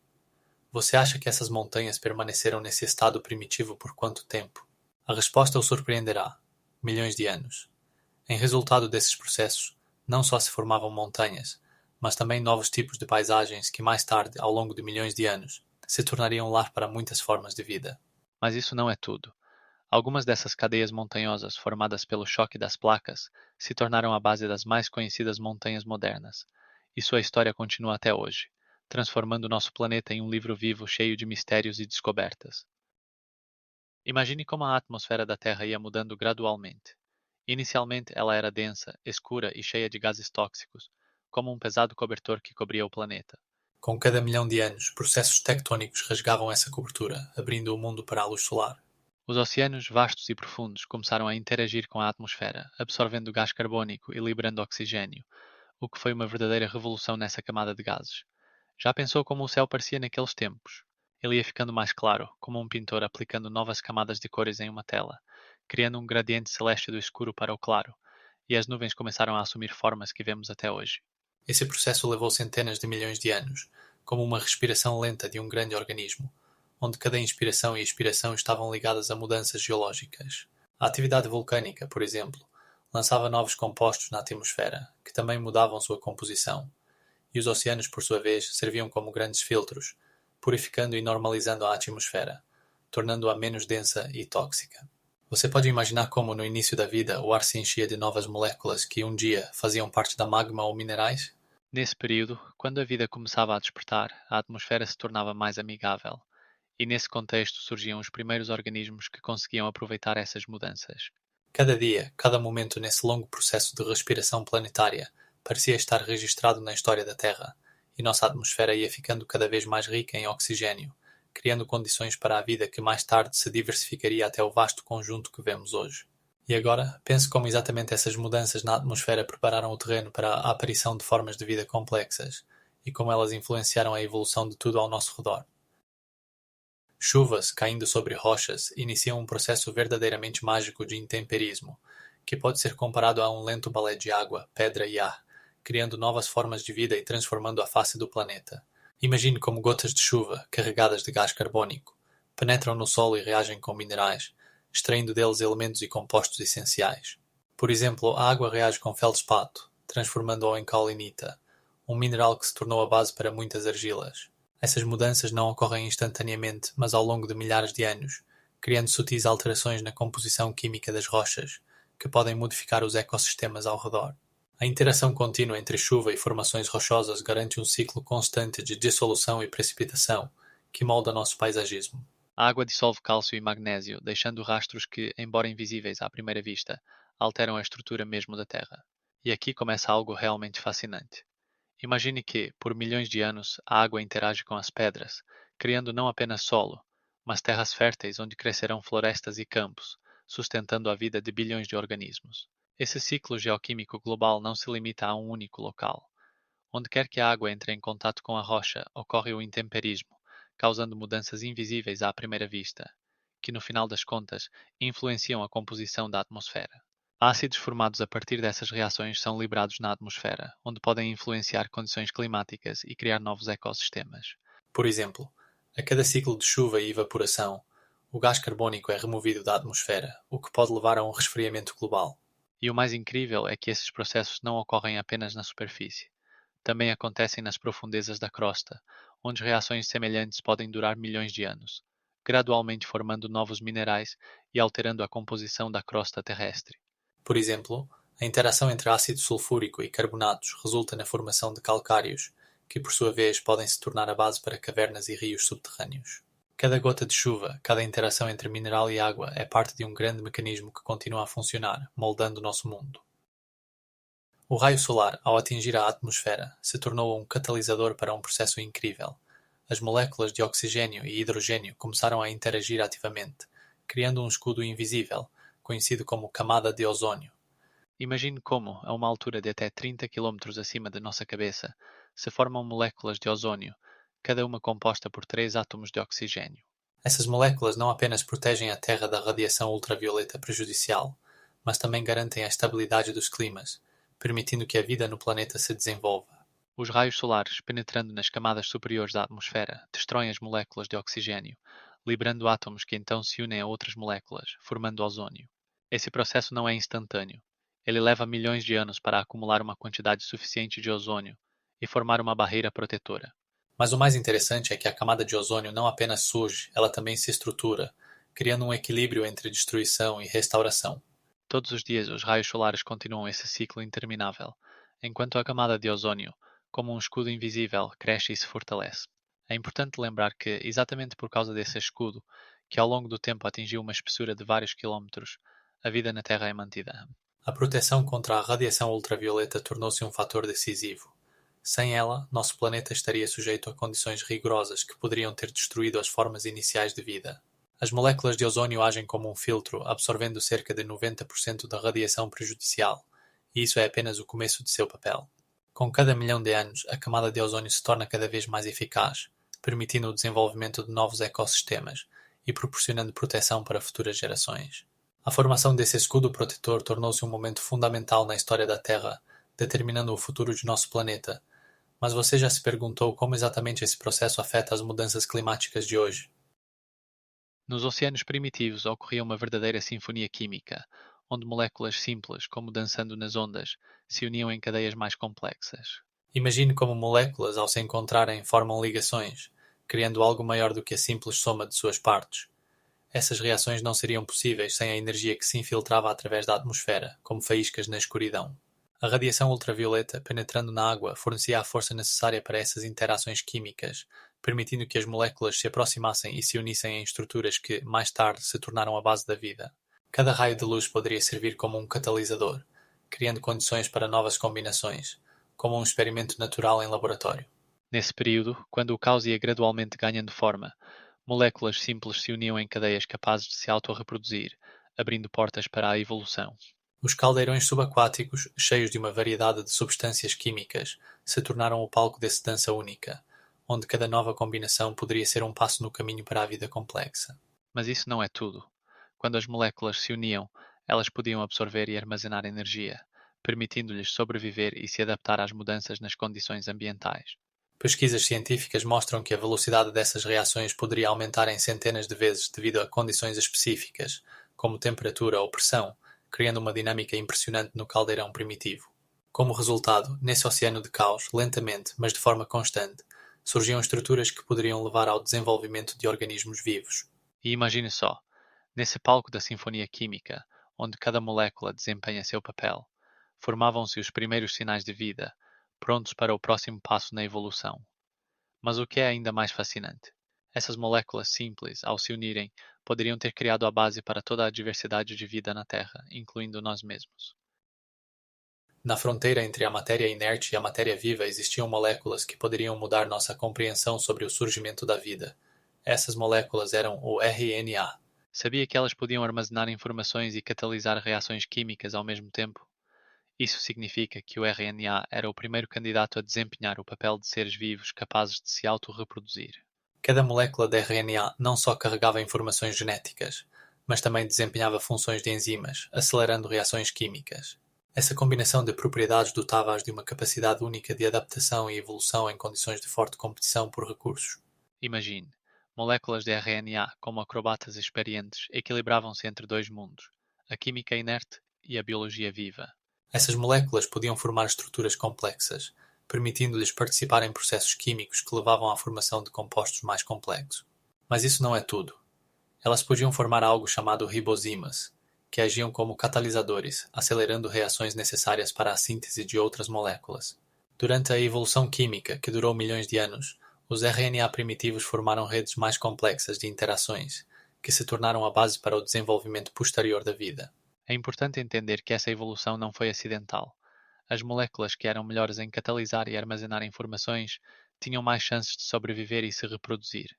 Speaker 1: Você acha que essas montanhas permaneceram nesse estado primitivo por quanto tempo? A resposta o surpreenderá: milhões de anos. Em resultado desses processos, não só se formavam montanhas, mas também novos tipos de paisagens que mais tarde, ao longo de milhões de anos, se tornariam lar para muitas formas de vida.
Speaker 2: Mas isso não é tudo. Algumas dessas cadeias montanhosas formadas pelo choque das placas se tornaram a base das mais conhecidas montanhas modernas, e sua história continua até hoje, transformando nosso planeta em um livro vivo cheio de mistérios e descobertas. Imagine como a atmosfera da Terra ia mudando gradualmente. Inicialmente ela era densa, escura e cheia de gases tóxicos, como um pesado cobertor que cobria o planeta.
Speaker 1: Com cada milhão de anos, processos tectônicos rasgavam essa cobertura, abrindo o mundo para a luz solar.
Speaker 2: Os oceanos vastos e profundos começaram a interagir com a atmosfera, absorvendo gás carbônico e liberando oxigênio, o que foi uma verdadeira revolução nessa camada de gases. Já pensou como o céu parecia naqueles tempos? Ele ia ficando mais claro, como um pintor aplicando novas camadas de cores em uma tela, criando um gradiente celeste do escuro para o claro, e as nuvens começaram a assumir formas que vemos até hoje.
Speaker 1: Esse processo levou centenas de milhões de anos, como uma respiração lenta de um grande organismo, onde cada inspiração e expiração estavam ligadas a mudanças geológicas. A atividade vulcânica, por exemplo, lançava novos compostos na atmosfera, que também mudavam sua composição, e os oceanos, por sua vez, serviam como grandes filtros, purificando e normalizando a atmosfera, tornando-a menos densa e tóxica. Você pode imaginar como, no início da vida, o ar se enchia de novas moléculas que um dia faziam parte da magma ou minerais?
Speaker 2: Nesse período, quando a vida começava a despertar, a atmosfera se tornava mais amigável, e nesse contexto surgiam os primeiros organismos que conseguiam aproveitar essas mudanças.
Speaker 1: Cada dia, cada momento nesse longo processo de respiração planetária parecia estar registrado na história da Terra, e nossa atmosfera ia ficando cada vez mais rica em oxigênio, criando condições para a vida que mais tarde se diversificaria até o vasto conjunto que vemos hoje. E agora, pense como exatamente essas mudanças na atmosfera prepararam o terreno para a aparição de formas de vida complexas, e como elas influenciaram a evolução de tudo ao nosso redor. Chuvas caindo sobre rochas iniciam um processo verdadeiramente mágico de intemperismo, que pode ser comparado a um lento balé de água, pedra e ar, criando novas formas de vida e transformando a face do planeta. Imagine como gotas de chuva, carregadas de gás carbônico, penetram no solo e reagem com minerais, extraindo deles elementos e compostos essenciais. Por exemplo, a água reage com feldspato, transformando-o em caulinita, um mineral que se tornou a base para muitas argilas. Essas mudanças não ocorrem instantaneamente, mas ao longo de milhares de anos, criando sutis alterações na composição química das rochas, que podem modificar os ecossistemas ao redor. A interação contínua entre chuva e formações rochosas garante um ciclo constante de dissolução e precipitação, que molda nosso paisagismo.
Speaker 2: A água dissolve cálcio e magnésio, deixando rastros que, embora invisíveis à primeira vista, alteram a estrutura mesmo da Terra. E aqui começa algo realmente fascinante. Imagine que, por milhões de anos, a água interage com as pedras, criando não apenas solo, mas terras férteis onde crescerão florestas e campos, sustentando a vida de bilhões de organismos. Esse ciclo geoquímico global não se limita a um único local. Onde quer que a água entre em contato com a rocha, ocorre o intemperismo, causando mudanças invisíveis à primeira vista, que no final das contas influenciam a composição da atmosfera. Ácidos formados a partir dessas reações são liberados na atmosfera, onde podem influenciar condições climáticas e criar novos ecossistemas.
Speaker 1: Por exemplo, a cada ciclo de chuva e evaporação, o gás carbônico é removido da atmosfera, o que pode levar a um resfriamento global.
Speaker 2: E o mais incrível é que esses processos não ocorrem apenas na superfície. Também acontecem nas profundezas da crosta, onde reações semelhantes podem durar milhões de anos, gradualmente formando novos minerais e alterando a composição da crosta terrestre.
Speaker 1: Por exemplo, a interação entre ácido sulfúrico e carbonatos resulta na formação de calcários, que por sua vez podem se tornar a base para cavernas e rios subterrâneos. Cada gota de chuva, cada interação entre mineral e água é parte de um grande mecanismo que continua a funcionar, moldando o nosso mundo. O raio solar, ao atingir a atmosfera, se tornou um catalisador para um processo incrível. As moléculas de oxigênio e hidrogênio começaram a interagir ativamente, criando um escudo invisível, conhecido como camada de ozônio.
Speaker 2: Imagine como, a uma altura de até 30 km acima da nossa cabeça, se formam moléculas de ozônio, cada uma composta por 3 átomos de oxigênio.
Speaker 1: Essas moléculas não apenas protegem a Terra da radiação ultravioleta prejudicial, mas também garantem a estabilidade dos climas, permitindo que a vida no planeta se desenvolva.
Speaker 2: Os raios solares, penetrando nas camadas superiores da atmosfera, destroem as moléculas de oxigênio, liberando átomos que então se unem a outras moléculas, formando ozônio. Esse processo não é instantâneo. Ele leva milhões de anos para acumular uma quantidade suficiente de ozônio e formar uma barreira protetora.
Speaker 1: Mas o mais interessante é que a camada de ozônio não apenas surge, ela também se estrutura, criando um equilíbrio entre destruição e restauração.
Speaker 2: Todos os dias os raios solares continuam esse ciclo interminável, enquanto a camada de ozônio, como um escudo invisível, cresce e se fortalece. É importante lembrar que, exatamente por causa desse escudo, que ao longo do tempo atingiu uma espessura de vários quilómetros, a vida na Terra é mantida.
Speaker 1: A proteção contra a radiação ultravioleta tornou-se um fator decisivo. Sem ela, nosso planeta estaria sujeito a condições rigorosas que poderiam ter destruído as formas iniciais de vida. As moléculas de ozônio agem como um filtro, absorvendo cerca de 90% da radiação prejudicial, e isso é apenas o começo de seu papel. Com cada milhão de anos, a camada de ozônio se torna cada vez mais eficaz, permitindo o desenvolvimento de novos ecossistemas e proporcionando proteção para futuras gerações. A formação desse escudo protetor tornou-se um momento fundamental na história da Terra, determinando o futuro de nosso planeta. Mas você já se perguntou como exatamente esse processo afeta as mudanças climáticas de hoje?
Speaker 2: Nos oceanos primitivos ocorria uma verdadeira sinfonia química, onde moléculas simples, como dançando nas ondas, se uniam em cadeias mais complexas.
Speaker 1: Imagine como moléculas, ao se encontrarem, formam ligações, criando algo maior do que a simples soma de suas partes. Essas reações não seriam possíveis sem a energia que se infiltrava através da atmosfera, como faíscas na escuridão. A radiação ultravioleta, penetrando na água, fornecia a força necessária para essas interações químicas, permitindo que as moléculas se aproximassem e se unissem em estruturas que, mais tarde, se tornaram a base da vida. Cada raio de luz poderia servir como um catalisador, criando condições para novas combinações, como um experimento natural em laboratório.
Speaker 2: Nesse período, quando o caos ia gradualmente ganhando forma, moléculas simples se uniam em cadeias capazes de se autorreproduzir, abrindo portas para a evolução.
Speaker 1: Os caldeirões subaquáticos, cheios de uma variedade de substâncias químicas, se tornaram o palco dessa dança única, onde cada nova combinação poderia ser um passo no caminho para a vida complexa.
Speaker 2: Mas isso não é tudo. Quando as moléculas se uniam, elas podiam absorver e armazenar energia, permitindo-lhes sobreviver e se adaptar às mudanças nas condições ambientais.
Speaker 1: Pesquisas científicas mostram que a velocidade dessas reações poderia aumentar em centenas de vezes devido a condições específicas, como temperatura ou pressão, criando uma dinâmica impressionante no caldeirão primitivo. Como resultado, nesse oceano de caos, lentamente, mas de forma constante, surgiam estruturas que poderiam levar ao desenvolvimento de organismos vivos.
Speaker 2: E imagine só, Nesse palco da sinfonia química, onde cada molécula desempenha seu papel, formavam-se os primeiros sinais de vida, prontos para o próximo passo na evolução. Mas o que é ainda mais fascinante? Essas moléculas simples, ao se unirem, poderiam ter criado a base para toda a diversidade de vida na Terra, incluindo nós mesmos.
Speaker 1: Na fronteira entre a matéria inerte e a matéria viva existiam moléculas que poderiam mudar nossa compreensão sobre o surgimento da vida. Essas moléculas eram o RNA.
Speaker 2: Sabia que elas podiam armazenar informações e catalisar reações químicas ao mesmo tempo? Isso significa que o RNA era o primeiro candidato a desempenhar o papel de seres vivos capazes de se autorreproduzir.
Speaker 1: Cada molécula de RNA não só carregava informações genéticas, mas também desempenhava funções de enzimas, acelerando reações químicas. Essa combinação de propriedades dotava-as de uma capacidade única de adaptação e evolução em condições de forte competição por recursos.
Speaker 2: Imagine, moléculas de RNA como acrobatas experientes equilibravam-se entre dois mundos, a química inerte e a biologia viva.
Speaker 1: Essas moléculas podiam formar estruturas complexas, permitindo-lhes participar em processos químicos que levavam à formação de compostos mais complexos. Mas isso não é tudo. Elas podiam formar algo chamado ribozimas, que agiam como catalisadores, acelerando reações necessárias para a síntese de outras moléculas. Durante a evolução química, que durou milhões de anos, os RNA primitivos formaram redes mais complexas de interações, que se tornaram a base para o desenvolvimento posterior da vida.
Speaker 2: É importante entender que essa evolução não foi acidental. As moléculas que eram melhores em catalisar e armazenar informações tinham mais chances de sobreviver e se reproduzir.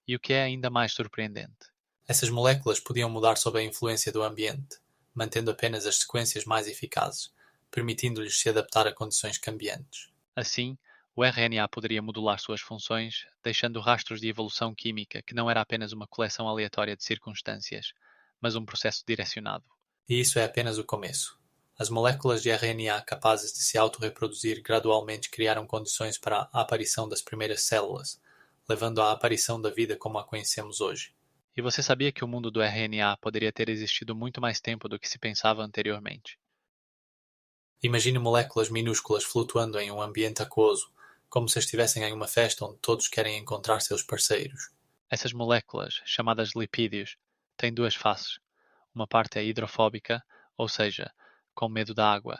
Speaker 2: E o que é ainda mais surpreendente?
Speaker 1: Essas moléculas podiam mudar sob a influência do ambiente, mantendo apenas as sequências mais eficazes, permitindo-lhes se adaptar a condições cambiantes.
Speaker 2: Assim, o RNA poderia modular suas funções, deixando rastros de evolução química que não era apenas uma coleção aleatória de circunstâncias, mas um processo direcionado.
Speaker 1: E isso é apenas o começo. As moléculas de RNA capazes de se autorreproduzir gradualmente criaram condições para a aparição das primeiras células, levando à aparição da vida como a conhecemos hoje.
Speaker 2: E você sabia que o mundo do RNA poderia ter existido muito mais tempo do que se pensava anteriormente?
Speaker 1: Imagine moléculas minúsculas flutuando em um ambiente aquoso, como se estivessem em uma festa onde todos querem encontrar seus parceiros.
Speaker 2: Essas moléculas, chamadas lipídios, têm duas faces. Uma parte é hidrofóbica, ou seja, com medo da água,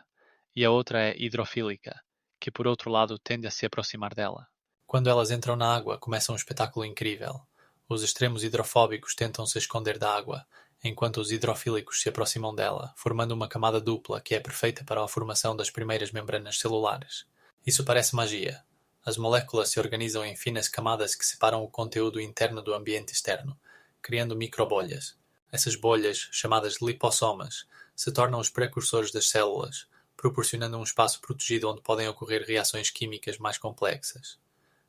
Speaker 2: e a outra é hidrofílica, que por outro lado tende a se aproximar dela.
Speaker 1: Quando elas entram na água, começa um espetáculo incrível. Os extremos hidrofóbicos tentam se esconder da água, enquanto os hidrofílicos se aproximam dela, formando uma camada dupla que é perfeita para a formação das primeiras membranas celulares. Isso parece magia. As moléculas se organizam em finas camadas que separam o conteúdo interno do ambiente externo, criando microbolhas. Essas bolhas, chamadas lipossomas, se tornam os precursores das células, proporcionando um espaço protegido onde podem ocorrer reações químicas mais complexas.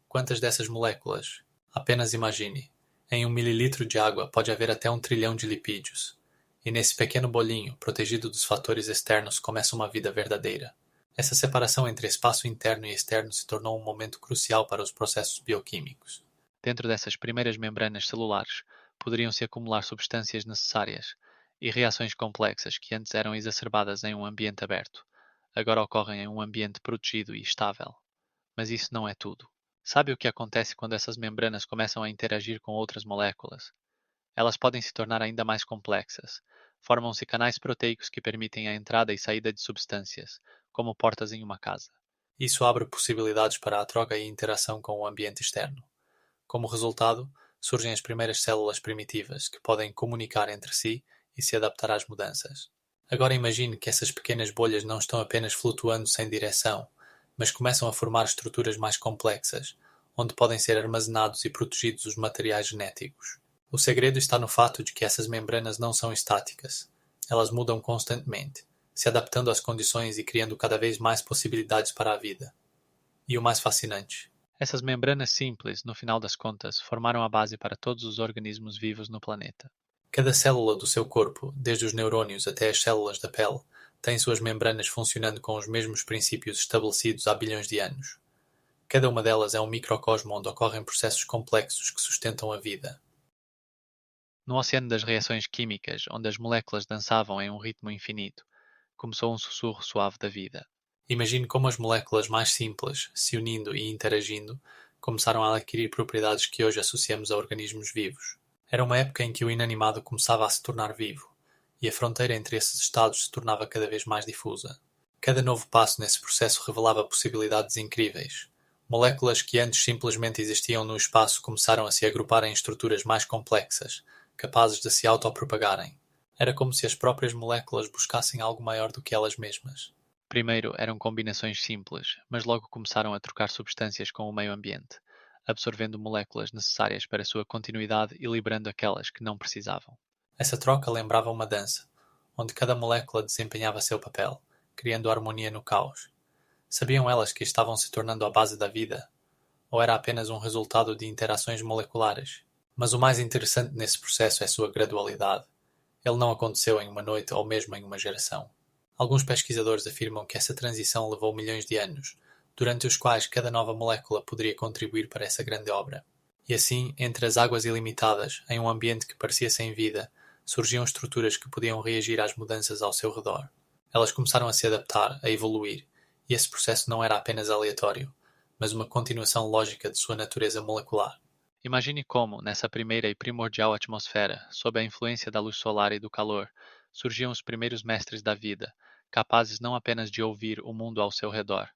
Speaker 1: Quantas dessas moléculas? Apenas imagine. Em 1 mililitro de água pode haver até 1 trilhão de lipídios. E nesse pequeno bolinho, protegido dos fatores externos, começa uma vida verdadeira. Essa separação entre espaço interno e externo se tornou um momento crucial para os processos bioquímicos.
Speaker 2: Dentro dessas primeiras membranas celulares, poderiam se acumular substâncias necessárias, e reações complexas que antes eram exacerbadas em um ambiente aberto, agora ocorrem em um ambiente protegido e estável. Mas isso não é tudo. Sabe o que acontece quando essas membranas começam a interagir com outras moléculas? Elas podem se tornar ainda mais complexas. Formam-se canais proteicos que permitem a entrada e saída de substâncias, como portas em uma casa.
Speaker 1: Isso abre possibilidades para a troca e interação com o ambiente externo. Como resultado, surgem as primeiras células primitivas que podem comunicar entre si e se adaptar às mudanças. Agora imagine que essas pequenas bolhas não estão apenas flutuando sem direção, mas começam a formar estruturas mais complexas, onde podem ser armazenados e protegidos os materiais genéticos. O segredo está no fato de que essas membranas não são estáticas. Elas mudam constantemente, se adaptando às condições e criando cada vez mais possibilidades para a vida. E o mais fascinante:
Speaker 2: Essas membranas simples, no final das contas, formaram a base para todos os organismos vivos no planeta.
Speaker 1: cada célula do seu corpo, desde os neurônios até as células da pele, tem suas membranas funcionando com os mesmos princípios estabelecidos há bilhões de anos. Cada uma delas é um microcosmo onde ocorrem processos complexos que sustentam a vida.
Speaker 2: No oceano das reações químicas, onde as moléculas dançavam em um ritmo infinito, começou um sussurro suave da vida.
Speaker 1: Imagine como as moléculas mais simples, se unindo e interagindo, começaram a adquirir propriedades que hoje associamos a organismos vivos. Era uma época em que o inanimado começava a se tornar vivo, e a fronteira entre esses estados se tornava cada vez mais difusa. Cada novo passo nesse processo revelava possibilidades incríveis. Moléculas que antes simplesmente existiam no espaço começaram a se agrupar em estruturas mais complexas, capazes de se autopropagarem. Era como se as próprias moléculas buscassem algo maior do que elas mesmas.
Speaker 2: Primeiro eram combinações simples, mas logo começaram a trocar substâncias com o meio ambiente, absorvendo moléculas necessárias para sua continuidade e liberando aquelas que não precisavam.
Speaker 1: Essa troca lembrava uma dança, onde cada molécula desempenhava seu papel, criando harmonia no caos. Sabiam elas que estavam se tornando a base da vida? Ou era apenas um resultado de interações moleculares? Mas o mais interessante nesse processo é sua gradualidade. Ele não aconteceu em uma noite ou mesmo em uma geração. Alguns pesquisadores afirmam que essa transição levou milhões de anos, durante os quais cada nova molécula poderia contribuir para essa grande obra. E assim, entre as águas ilimitadas, em um ambiente que parecia sem vida, surgiam estruturas que podiam reagir às mudanças ao seu redor. Elas começaram a se adaptar, a evoluir, e esse processo não era apenas aleatório, mas uma continuação lógica de sua natureza molecular.
Speaker 2: Imagine como, nessa primeira e primordial atmosfera, sob a influência da luz solar e do calor, surgiam os primeiros mestres da vida, capazes não apenas de ouvir o mundo ao seu redor,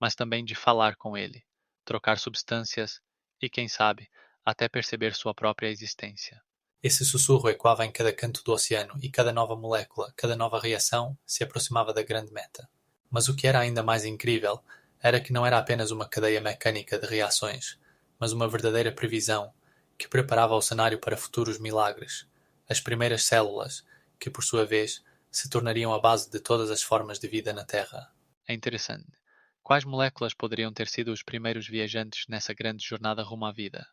Speaker 2: mas também de falar com ele, trocar substâncias e, quem sabe, até perceber sua própria existência.
Speaker 1: Esse sussurro ecoava em cada canto do oceano e cada nova molécula, cada nova reação, se aproximava da grande meta. Mas o que era ainda mais incrível era que não era apenas uma cadeia mecânica de reações, mas uma verdadeira previsão que preparava o cenário para futuros milagres. As primeiras células, que por sua vez se tornariam a base de todas as formas de vida na Terra.
Speaker 2: É interessante. Quais moléculas poderiam ter sido os primeiros viajantes nessa grande jornada rumo à vida?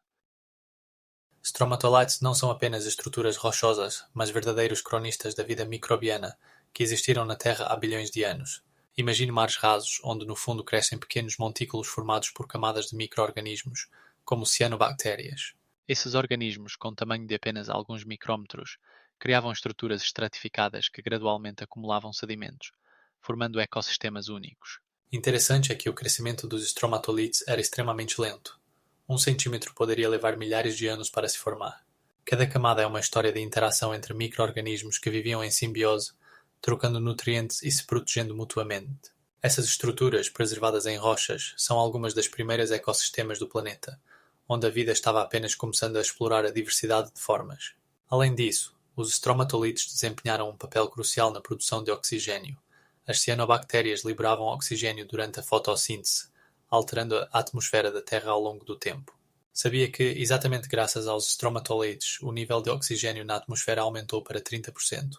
Speaker 1: Stromatolites não são apenas estruturas rochosas, mas verdadeiros cronistas da vida microbiana que existiram na Terra há bilhões de anos. Imagine mares rasos, onde no fundo crescem pequenos montículos formados por camadas de micro-organismos, como cianobactérias.
Speaker 2: Esses organismos, com tamanho de apenas alguns micrômetros, criavam estruturas estratificadas que gradualmente acumulavam sedimentos, formando ecossistemas únicos.
Speaker 1: Interessante é que o crescimento dos stromatolites era extremamente lento. 1 centímetro poderia levar milhares de anos para se formar. Cada camada é uma história de interação entre micro-organismos que viviam em simbiose, trocando nutrientes e se protegendo mutuamente. Essas estruturas, preservadas em rochas, são algumas das primeiras ecossistemas do planeta, onde a vida estava apenas começando a explorar a diversidade de formas. Além disso, os stromatolites desempenharam um papel crucial na produção de oxigênio. As cianobactérias liberavam oxigênio durante a fotossíntese, alterando a atmosfera da Terra ao longo do tempo. Sabia que, exatamente graças aos stromatolites, o nível de oxigênio na atmosfera aumentou para 30%,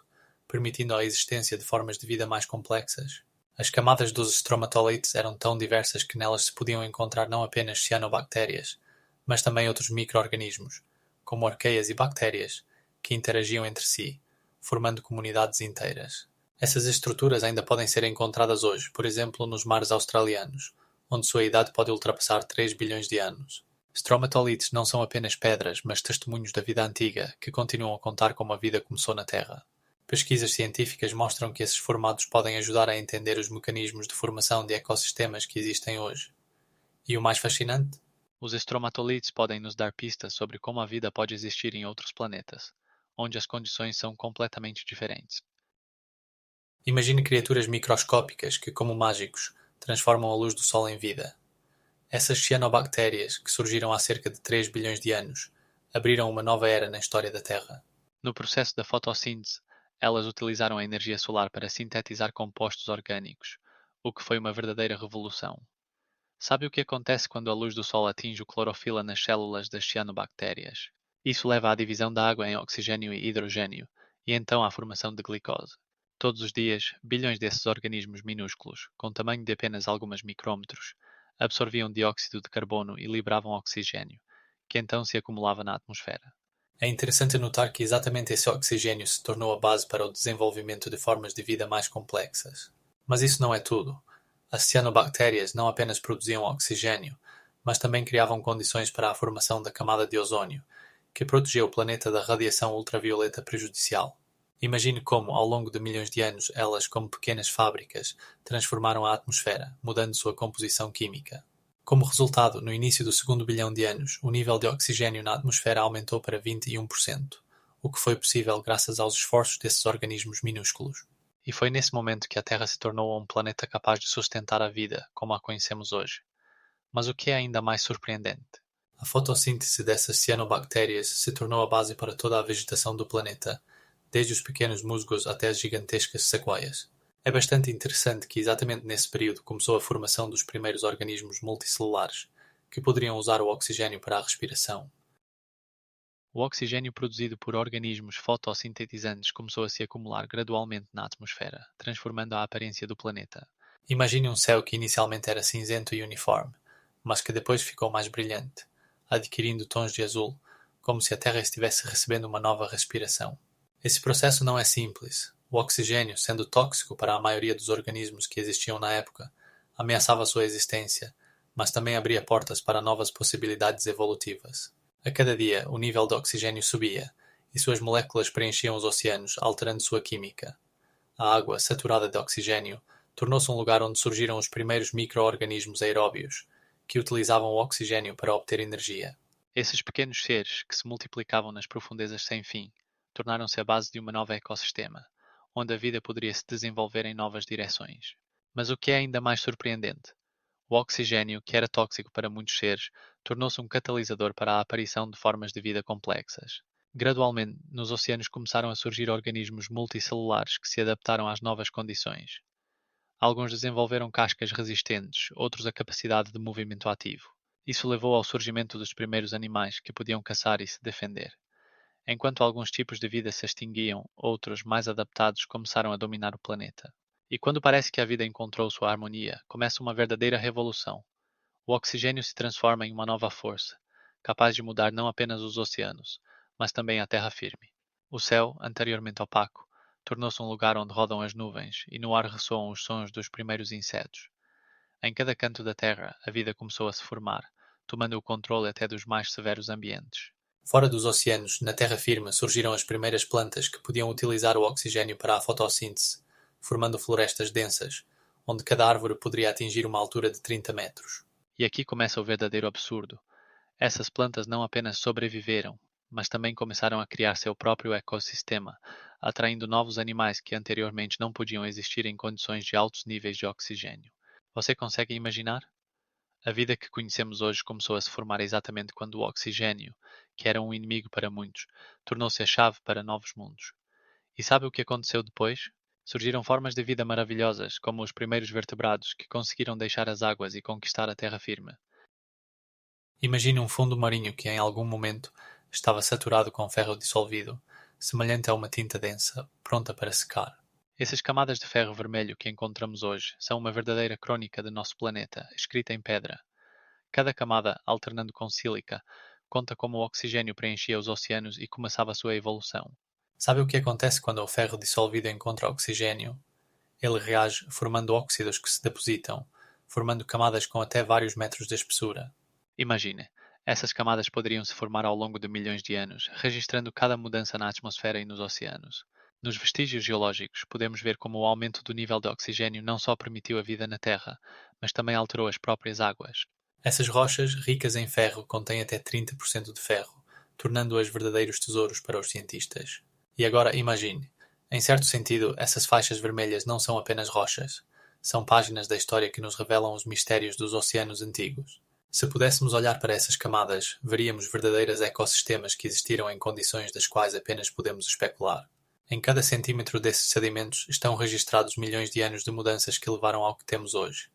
Speaker 1: permitindo a existência de formas de vida mais complexas? As camadas dos stromatolites eram tão diversas que nelas se podiam encontrar não apenas cianobactérias, mas também outros micro-organismos, como arqueias e bactérias, que interagiam entre si, formando comunidades inteiras. Essas estruturas ainda podem ser encontradas hoje, por exemplo, nos mares australianos, onde sua idade pode ultrapassar 3 bilhões de anos. Stromatolites não são apenas pedras, mas testemunhos da vida antiga, que continuam a contar como a vida começou na Terra. Pesquisas científicas mostram que esses formatos podem ajudar a entender os mecanismos de formação de ecossistemas que existem hoje. E o mais fascinante?
Speaker 2: Os stromatolites podem nos dar pistas sobre como a vida pode existir em outros planetas, onde as condições são completamente diferentes.
Speaker 1: Imagine criaturas microscópicas que, como mágicos, transformam a luz do Sol em vida. Essas cianobactérias, que surgiram há cerca de 3 bilhões de anos, abriram uma nova era na história da Terra.
Speaker 2: No processo da fotossíntese, elas utilizaram a energia solar para sintetizar compostos orgânicos, o que foi uma verdadeira revolução. Sabe o que acontece quando a luz do Sol atinge o clorofila nas células das cianobactérias? Isso leva à divisão da água em oxigênio e hidrogênio, e então à formação de glicose. Todos os dias, bilhões desses organismos minúsculos, com tamanho de apenas alguns micrômetros, absorviam dióxido de carbono e liberavam oxigênio, que então se acumulava na atmosfera.
Speaker 1: É interessante notar que exatamente esse oxigênio se tornou a base para o desenvolvimento de formas de vida mais complexas. Mas isso não é tudo. As cianobactérias não apenas produziam oxigênio, mas também criavam condições para a formação da camada de ozônio, que protegia o planeta da radiação ultravioleta prejudicial. Imagine como, ao longo de milhões de anos, elas, como pequenas fábricas, transformaram a atmosfera, mudando sua composição química. Como resultado, no início do segundo bilhão de anos, o nível de oxigênio na atmosfera aumentou para 21%, o que foi possível graças aos esforços desses organismos minúsculos. E foi nesse momento que a Terra se tornou um planeta capaz de sustentar a vida, como a conhecemos hoje. Mas o que é ainda mais surpreendente? A fotossíntese dessas cianobactérias se tornou a base para toda a vegetação do planeta, desde os pequenos musgos até as gigantescas sequoias. É bastante interessante que exatamente nesse período começou a formação dos primeiros organismos multicelulares, que poderiam usar o oxigênio para a respiração.
Speaker 2: O oxigênio produzido por organismos fotossintetizantes começou a se acumular gradualmente na atmosfera, transformando a aparência do planeta.
Speaker 1: Imagine um céu que inicialmente era cinzento e uniforme, mas que depois ficou mais brilhante, adquirindo tons de azul, como se a Terra estivesse recebendo uma nova respiração. Esse processo não é simples. O oxigênio, sendo tóxico para a maioria dos organismos que existiam na época, ameaçava sua existência, mas também abria portas para novas possibilidades evolutivas. A cada dia, o nível de oxigênio subia, e suas moléculas preenchiam os oceanos, alterando sua química. A água, saturada de oxigênio, tornou-se um lugar onde surgiram os primeiros micro-organismos aeróbios, que utilizavam o oxigênio para obter energia.
Speaker 2: Esses pequenos seres, que se multiplicavam nas profundezas sem fim, tornaram-se a base de um novo ecossistema, onde a vida poderia se desenvolver em novas direções. Mas o que é ainda mais surpreendente? O oxigênio, que era tóxico para muitos seres, tornou-se um catalisador para a aparição de formas de vida complexas. Gradualmente, nos oceanos começaram a surgir organismos multicelulares que se adaptaram às novas condições. Alguns desenvolveram cascas resistentes, outros a capacidade de movimento ativo. Isso levou ao surgimento dos primeiros animais que podiam caçar e se defender. Enquanto alguns tipos de vida se extinguiam, outros, mais adaptados, começaram a dominar o planeta. E quando parece que a vida encontrou sua harmonia, começa uma verdadeira revolução. O oxigênio se transforma em uma nova força, capaz de mudar não apenas os oceanos, mas também a terra firme. O céu, anteriormente opaco, tornou-se um lugar onde rodam as nuvens e no ar ressoam os sons dos primeiros insetos. Em cada canto da terra, a vida começou a se formar, tomando o controle até dos mais severos ambientes.
Speaker 1: Fora dos oceanos, na terra firme, surgiram as primeiras plantas que podiam utilizar o oxigênio para a fotossíntese, formando florestas densas, onde cada árvore poderia atingir uma altura de 30 metros.
Speaker 2: E aqui começa o verdadeiro absurdo. Essas plantas não apenas sobreviveram, mas também começaram a criar seu próprio ecossistema, atraindo novos animais que anteriormente não podiam existir em condições de altos níveis de oxigênio. Você consegue imaginar? A vida que conhecemos hoje começou a se formar exatamente quando o oxigênio, que era um inimigo para muitos, tornou-se a chave para novos mundos. E sabe o que aconteceu depois? Surgiram formas de vida maravilhosas, como os primeiros vertebrados que conseguiram deixar as águas e conquistar a terra firme.
Speaker 1: Imagine um fundo marinho que em algum momento estava saturado com ferro dissolvido, semelhante a uma tinta densa, pronta para secar.
Speaker 2: Essas camadas de ferro vermelho que encontramos hoje são uma verdadeira crônica do nosso planeta, escrita em pedra. Cada camada, alternando com sílica, conta como o oxigênio preenchia os oceanos e começava a sua evolução.
Speaker 1: Sabe o que acontece quando o ferro dissolvido encontra oxigênio? Ele reage formando óxidos que se depositam, formando camadas com até vários metros de espessura.
Speaker 2: Imagine, essas camadas poderiam se formar ao longo de milhões de anos, registrando cada mudança na atmosfera e nos oceanos. Nos vestígios geológicos, podemos ver como o aumento do nível de oxigênio não só permitiu a vida na Terra, mas também alterou as próprias águas.
Speaker 1: Essas rochas, ricas em ferro, contêm até 30% de ferro, tornando-as verdadeiros tesouros para os cientistas. E agora imagine, em certo sentido, essas faixas vermelhas não são apenas rochas. São páginas da história que nos revelam os mistérios dos oceanos antigos. Se pudéssemos olhar para essas camadas, veríamos verdadeiros ecossistemas que existiram em condições das quais apenas podemos especular. Em cada centímetro desses sedimentos estão registrados milhões de anos de mudanças que levaram ao que temos hoje.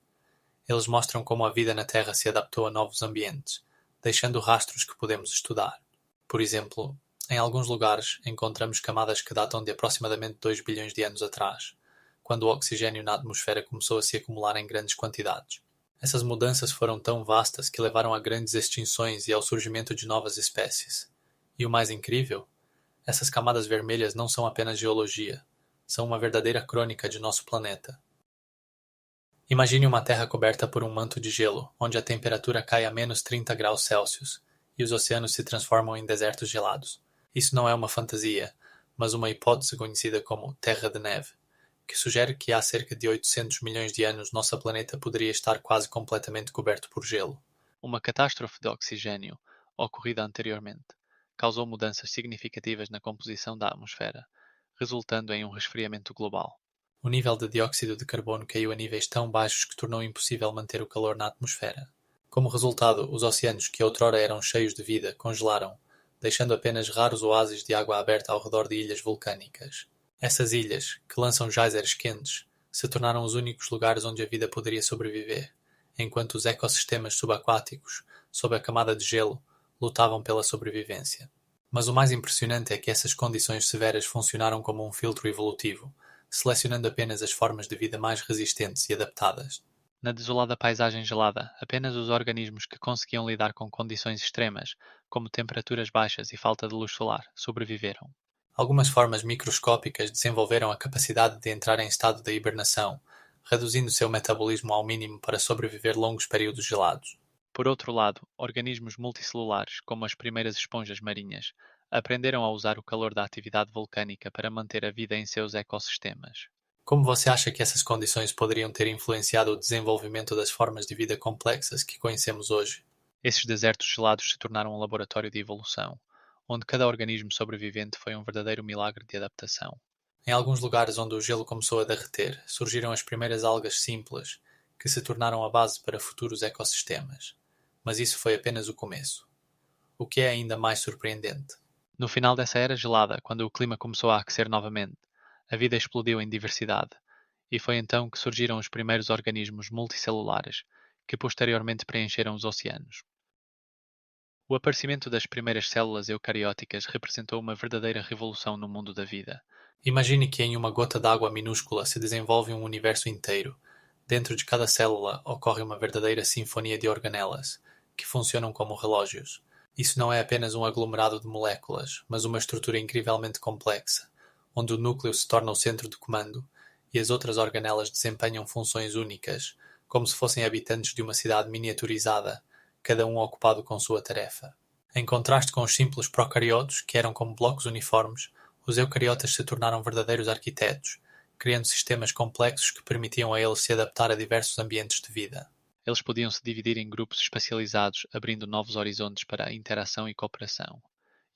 Speaker 1: Eles mostram como a vida na Terra se adaptou a novos ambientes, deixando rastros que podemos estudar. Por exemplo, em alguns lugares encontramos camadas que datam de aproximadamente 2 bilhões de anos atrás, quando o oxigênio na atmosfera começou a se acumular em grandes quantidades. Essas mudanças foram tão vastas que levaram a grandes extinções e ao surgimento de novas espécies. E o mais incrível? Essas camadas vermelhas não são apenas geologia, são uma verdadeira crônica de nosso planeta. Imagine uma Terra coberta por um manto de gelo, onde a temperatura cai a menos 30 graus Celsius e os oceanos se transformam em desertos gelados. Isso não é uma fantasia, mas uma hipótese conhecida como Terra de Neve, que sugere que há cerca de 800 milhões de anos nosso planeta poderia estar quase completamente coberto por gelo.
Speaker 2: Uma catástrofe de oxigênio, ocorrida anteriormente, causou mudanças significativas na composição da atmosfera, resultando em um resfriamento global.
Speaker 1: O nível de dióxido de carbono caiu a níveis tão baixos que tornou impossível manter o calor na atmosfera. Como resultado, os oceanos que outrora eram cheios de vida congelaram, deixando apenas raros oásis de água aberta ao redor de ilhas vulcânicas. Essas ilhas, que lançam geysers quentes, se tornaram os únicos lugares onde a vida poderia sobreviver, enquanto os ecossistemas subaquáticos, sob a camada de gelo, lutavam pela sobrevivência. Mas o mais impressionante é que essas condições severas funcionaram como um filtro evolutivo, selecionando apenas as formas de vida mais resistentes e adaptadas.
Speaker 2: Na desolada paisagem gelada, apenas os organismos que conseguiam lidar com condições extremas, como temperaturas baixas e falta de luz solar, sobreviveram.
Speaker 1: Algumas formas microscópicas desenvolveram a capacidade de entrar em estado de hibernação, reduzindo seu metabolismo ao mínimo para sobreviver longos períodos gelados.
Speaker 2: Por outro lado, organismos multicelulares, como as primeiras esponjas marinhas, aprenderam a usar o calor da atividade vulcânica para manter a vida em seus ecossistemas.
Speaker 1: Como você acha que essas condições poderiam ter influenciado o desenvolvimento das formas de vida complexas que conhecemos hoje?
Speaker 2: Esses desertos gelados se tornaram um laboratório de evolução, onde cada organismo sobrevivente foi um verdadeiro milagre de adaptação.
Speaker 1: Em alguns lugares onde o gelo começou a derreter, surgiram as primeiras algas simples, que se tornaram a base para futuros ecossistemas. Mas isso foi apenas o começo. O que é ainda mais surpreendente?
Speaker 2: No final dessa era gelada, quando o clima começou a aquecer novamente, a vida explodiu em diversidade, e foi então que surgiram os primeiros organismos multicelulares, que posteriormente preencheram os oceanos. O aparecimento das primeiras células eucarióticas representou uma verdadeira revolução no mundo da vida.
Speaker 1: Imagine que em uma gota d'água minúscula se desenvolve um universo inteiro. Dentro de cada célula ocorre uma verdadeira sinfonia de organelas, que funcionam como relógios. Isso não é apenas um aglomerado de moléculas, mas uma estrutura incrivelmente complexa, onde o núcleo se torna o centro de comando e as outras organelas desempenham funções únicas, como se fossem habitantes de uma cidade miniaturizada, cada um ocupado com sua tarefa. Em contraste com os simples procariotos, que eram como blocos uniformes, os eucariotas se tornaram verdadeiros arquitetos, criando sistemas complexos que permitiam a eles se adaptar a diversos ambientes de vida.
Speaker 2: Eles podiam se dividir em grupos especializados, abrindo novos horizontes para a interação e cooperação.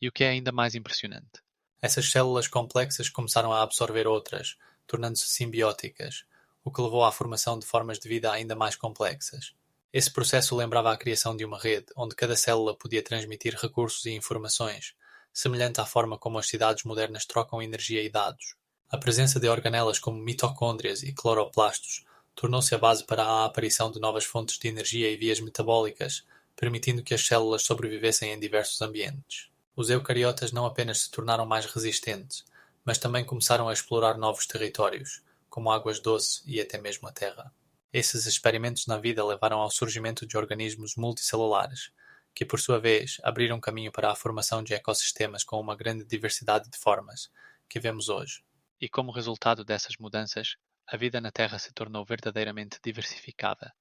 Speaker 2: E o que é ainda mais impressionante,
Speaker 1: Essas células complexas começaram a absorver outras, tornando-se simbióticas, o que levou à formação de formas de vida ainda mais complexas. Esse processo lembrava a criação de uma rede, onde cada célula podia transmitir recursos e informações, semelhante à forma como as cidades modernas trocam energia e dados. A presença de organelas como mitocôndrias e cloroplastos tornou-se a base para a aparição de novas fontes de energia e vias metabólicas, permitindo que as células sobrevivessem em diversos ambientes. Os eucariotas não apenas se tornaram mais resistentes, mas também começaram a explorar novos territórios, como águas doces e até mesmo a terra. Esses experimentos na vida levaram ao surgimento de organismos multicelulares, que por sua vez abriram caminho para a formação de ecossistemas com uma grande diversidade de formas, que vemos hoje.
Speaker 2: e como resultado dessas mudanças, a vida na Terra se tornou verdadeiramente diversificada,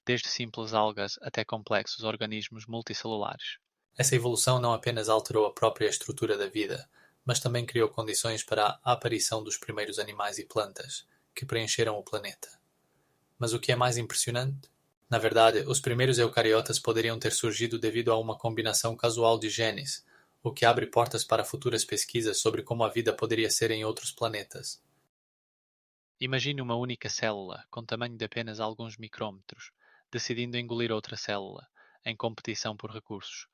Speaker 2: desde simples algas até complexos organismos multicelulares.
Speaker 1: Essa evolução não apenas alterou a própria estrutura da vida, mas também criou condições para a aparição dos primeiros animais e plantas, que preencheram o planeta. Mas o que é mais impressionante? Na verdade, os primeiros eucariotas poderiam ter surgido devido a uma combinação casual de genes, o que abre portas para futuras pesquisas sobre como a vida poderia ser em outros planetas.
Speaker 2: Imagine uma única célula, com tamanho de apenas alguns micrômetros, decidindo engolir outra célula, em competição por recursos.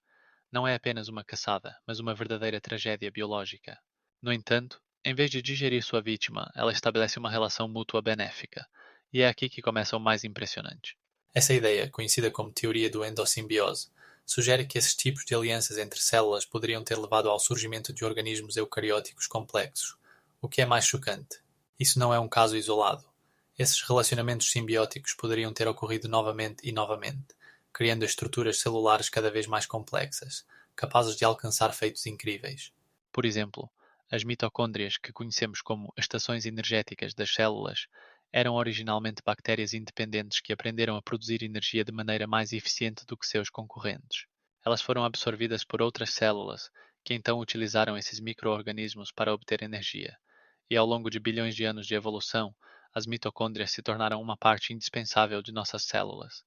Speaker 2: Não é apenas uma caçada, mas uma verdadeira tragédia biológica. No entanto, em vez de digerir sua vítima, ela estabelece uma relação mútua benéfica. E é aqui que começa o mais impressionante.
Speaker 1: Essa ideia, conhecida como teoria do endossimbiose, sugere que esses tipos de alianças entre células poderiam ter levado ao surgimento de organismos eucarióticos complexos. O que é mais chocante? Isso não é um caso isolado. Esses relacionamentos simbióticos poderiam ter ocorrido novamente e novamente, criando estruturas celulares cada vez mais complexas, capazes de alcançar feitos incríveis.
Speaker 2: Por exemplo, as mitocôndrias, que conhecemos como estações energéticas das células, eram originalmente bactérias independentes que aprenderam a produzir energia de maneira mais eficiente do que seus concorrentes. Elas foram absorvidas por outras células, que então utilizaram esses micro-organismos para obter energia. e ao longo de bilhões de anos de evolução, as mitocôndrias se tornaram uma parte indispensável de nossas células.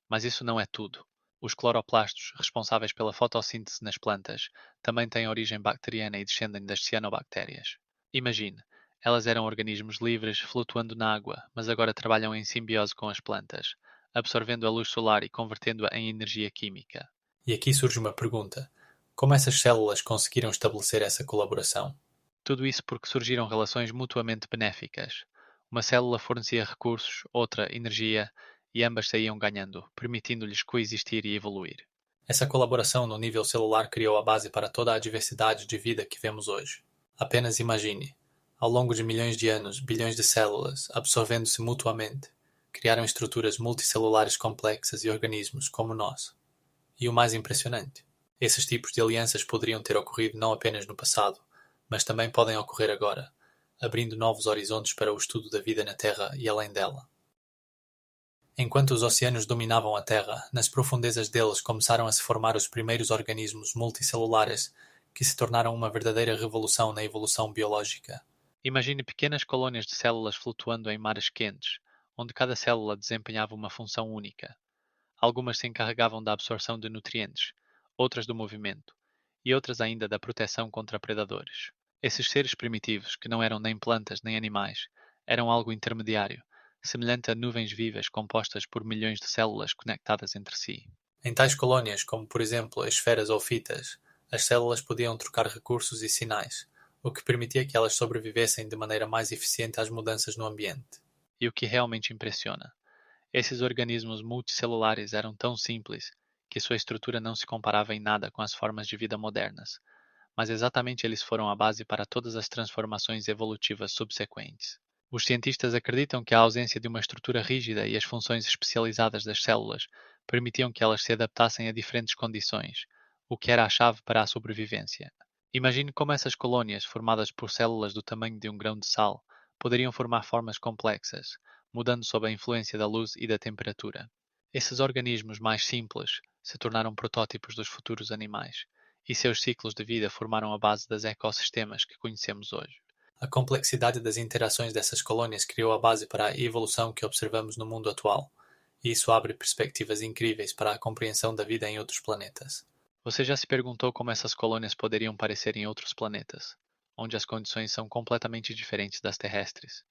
Speaker 2: Mas isso não é tudo. Os cloroplastos, responsáveis pela fotossíntese nas plantas, também têm origem bacteriana e descendem das cianobactérias. Imagine, elas eram organismos livres flutuando na água, mas agora trabalham em simbiose com as plantas, absorvendo a luz solar e convertendo-a em energia química.
Speaker 1: E aqui surge uma pergunta: como essas células conseguiram estabelecer essa colaboração?
Speaker 2: Tudo isso porque surgiram relações mutuamente benéficas. Uma célula fornecia recursos, outra energia, e ambas saíam ganhando, permitindo-lhes coexistir e evoluir.
Speaker 1: Essa colaboração no nível celular criou a base para toda a diversidade de vida que vemos hoje. Apenas imagine: ao longo de milhões de anos, bilhões de células, absorvendo-se mutuamente, criaram estruturas multicelulares complexas e organismos como nós. E o mais impressionante: esses tipos de alianças poderiam ter ocorrido não apenas no passado, mas também podem ocorrer agora, abrindo novos horizontes para o estudo da vida na Terra e além dela. Enquanto os oceanos dominavam a Terra, nas profundezas deles começaram a se formar os primeiros organismos multicelulares que se tornaram uma verdadeira revolução na evolução biológica.
Speaker 2: Imagine pequenas colônias de células flutuando em mares quentes, onde cada célula desempenhava uma função única. Algumas se encarregavam da absorção de nutrientes, outras do movimento, e outras ainda da proteção contra predadores. Esses seres primitivos, que não eram nem plantas nem animais, eram algo intermediário, semelhante a nuvens vivas compostas por milhões de células conectadas entre si.
Speaker 1: Em tais colônias, como por exemplo as esferas ou fitas, as células podiam trocar recursos e sinais, o que permitia que elas sobrevivessem de maneira mais eficiente às mudanças no ambiente.
Speaker 2: E o que realmente impressiona: esses organismos multicelulares eram tão simples que sua estrutura não se comparava em nada com as formas de vida modernas, mas exatamente eles foram a base para todas as transformações evolutivas subsequentes. Os cientistas acreditam que a ausência de uma estrutura rígida e as funções especializadas das células permitiam que elas se adaptassem a diferentes condições, o que era a chave para a sobrevivência. Imagine como essas colônias, formadas por células do tamanho de um grão de sal, poderiam formar formas complexas, mudando sob a influência da luz e da temperatura. Esses organismos mais simples se tornaram protótipos dos futuros animais, e seus ciclos de vida formaram a base dos ecossistemas que conhecemos hoje.
Speaker 1: A complexidade das interações dessas colônias criou a base para a evolução que observamos no mundo atual, e isso abre perspectivas incríveis para a compreensão da vida em outros planetas.
Speaker 2: Você já se perguntou como essas colônias poderiam parecer em outros planetas, onde as condições são completamente diferentes das terrestres?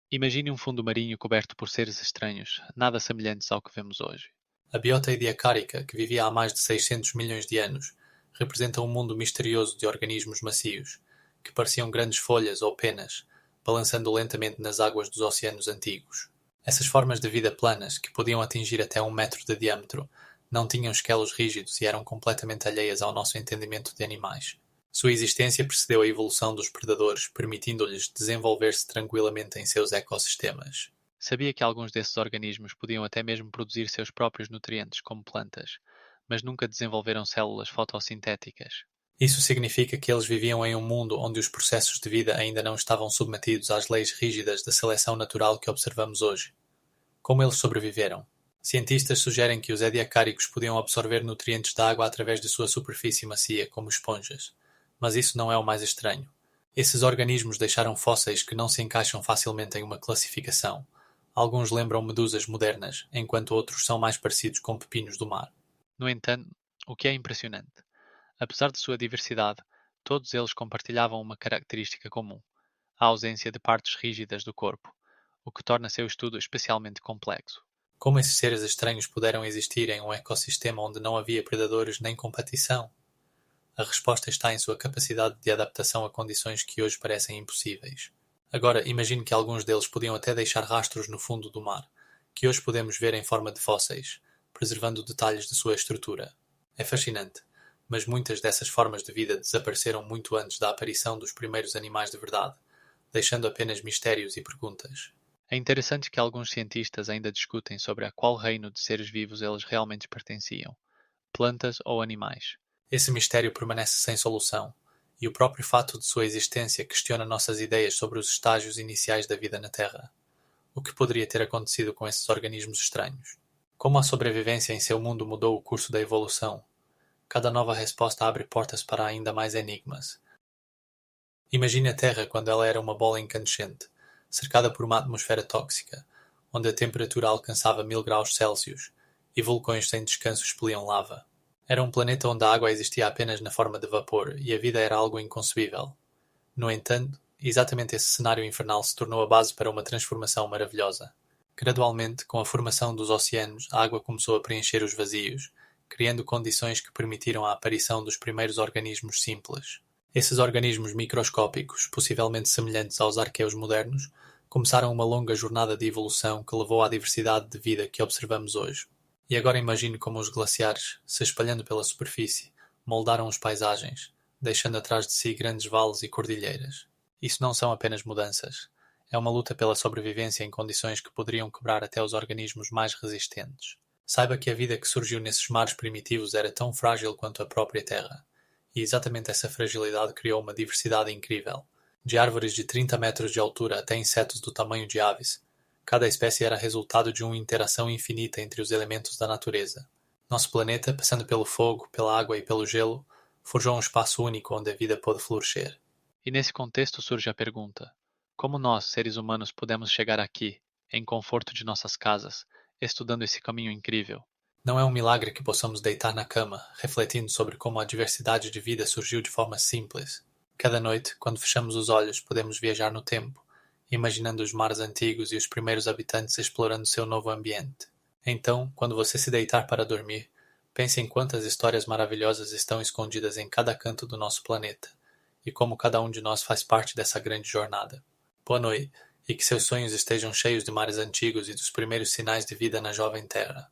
Speaker 2: Imagine um fundo marinho coberto por seres estranhos, nada semelhantes ao que vemos hoje.
Speaker 1: A biota ediacárica, que vivia há mais de 600 milhões de anos, representa um mundo misterioso de organismos macios, que pareciam grandes folhas ou penas, balançando lentamente nas águas dos oceanos antigos. Essas formas de vida planas, que podiam atingir até 1 metro de diâmetro, não tinham esquelos rígidos e eram completamente alheias ao nosso entendimento de animais. Sua existência precedeu a evolução dos predadores, permitindo-lhes desenvolver-se tranquilamente em seus ecossistemas.
Speaker 2: Sabia que alguns desses organismos podiam até mesmo produzir seus próprios nutrientes, como plantas, mas nunca desenvolveram células fotossintéticas.
Speaker 1: Isso significa que eles viviam em um mundo onde os processos de vida ainda não estavam submetidos às leis rígidas da seleção natural que observamos hoje. Como eles sobreviveram? Cientistas sugerem que os ediacáricos podiam absorver nutrientes da água através de sua superfície macia, como esponjas. Mas isso não é o mais estranho. Esses organismos deixaram fósseis que não se encaixam facilmente em uma classificação. Alguns lembram medusas modernas, enquanto outros são mais parecidos com pepinos do mar.
Speaker 2: No entanto, o que é impressionante: apesar de sua diversidade, todos eles compartilhavam uma característica comum: a ausência de partes rígidas do corpo, o que torna seu estudo especialmente complexo.
Speaker 1: Como esses seres estranhos puderam existir em um ecossistema onde não havia predadores nem competição? A resposta está em sua capacidade de adaptação a condições que hoje parecem impossíveis. Agora, imagine que alguns deles podiam até deixar rastros no fundo do mar, que hoje podemos ver em forma de fósseis, preservando detalhes de sua estrutura. É fascinante, mas muitas dessas formas de vida desapareceram muito antes da aparição dos primeiros animais de verdade, deixando apenas mistérios e perguntas.
Speaker 2: É interessante que alguns cientistas ainda discutem sobre a qual reino de seres vivos eles realmente pertenciam: plantas ou animais.
Speaker 1: Esse mistério permanece sem solução, e o próprio fato de sua existência questiona nossas ideias sobre os estágios iniciais da vida na Terra. O que poderia ter acontecido com esses organismos estranhos? Como a sobrevivência em seu mundo mudou o curso da evolução? Cada nova resposta abre portas para ainda mais enigmas. Imagine a Terra quando ela era uma bola incandescente, cercada por uma atmosfera tóxica, onde a temperatura alcançava 1000 graus Celsius e vulcões sem descanso expeliam lava. Era um planeta onde a água existia apenas na forma de vapor e a vida era algo inconcebível. No entanto, exatamente esse cenário infernal se tornou a base para uma transformação maravilhosa. Gradualmente, com a formação dos oceanos, a água começou a preencher os vazios, criando condições que permitiram a aparição dos primeiros organismos simples. Esses organismos microscópicos, possivelmente semelhantes aos arqueus modernos, começaram uma longa jornada de evolução que levou à diversidade de vida que observamos hoje. E agora imagine como os glaciares, se espalhando pela superfície, moldaram as paisagens, deixando atrás de si grandes vales e cordilheiras. Isso não são apenas mudanças. É uma luta pela sobrevivência em condições que poderiam quebrar até os organismos mais resistentes. Saiba que a vida que surgiu nesses mares primitivos era tão frágil quanto a própria Terra. E exatamente essa fragilidade criou uma diversidade incrível. De árvores de 30 metros de altura até insetos do tamanho de aves. Cada espécie era resultado de uma interação infinita entre os elementos da natureza. Nosso planeta, passando pelo fogo, pela água e pelo gelo, forjou um espaço único onde a vida pôde florescer.
Speaker 2: E nesse contexto surge a pergunta: como nós, seres humanos, podemos chegar aqui, em conforto de nossas casas, estudando esse caminho incrível?
Speaker 1: Não é um milagre que possamos deitar na cama, refletindo sobre como a diversidade de vida surgiu de forma simples. Cada noite, quando fechamos os olhos, podemos viajar no tempo, imaginando os mares antigos e os primeiros habitantes explorando seu novo ambiente. Então, quando você se deitar para dormir, pense em quantas histórias maravilhosas estão escondidas em cada canto do nosso planeta, e como cada um de nós faz parte dessa grande jornada. Boa noite, e que seus sonhos estejam cheios de mares antigos e dos primeiros sinais de vida na jovem Terra.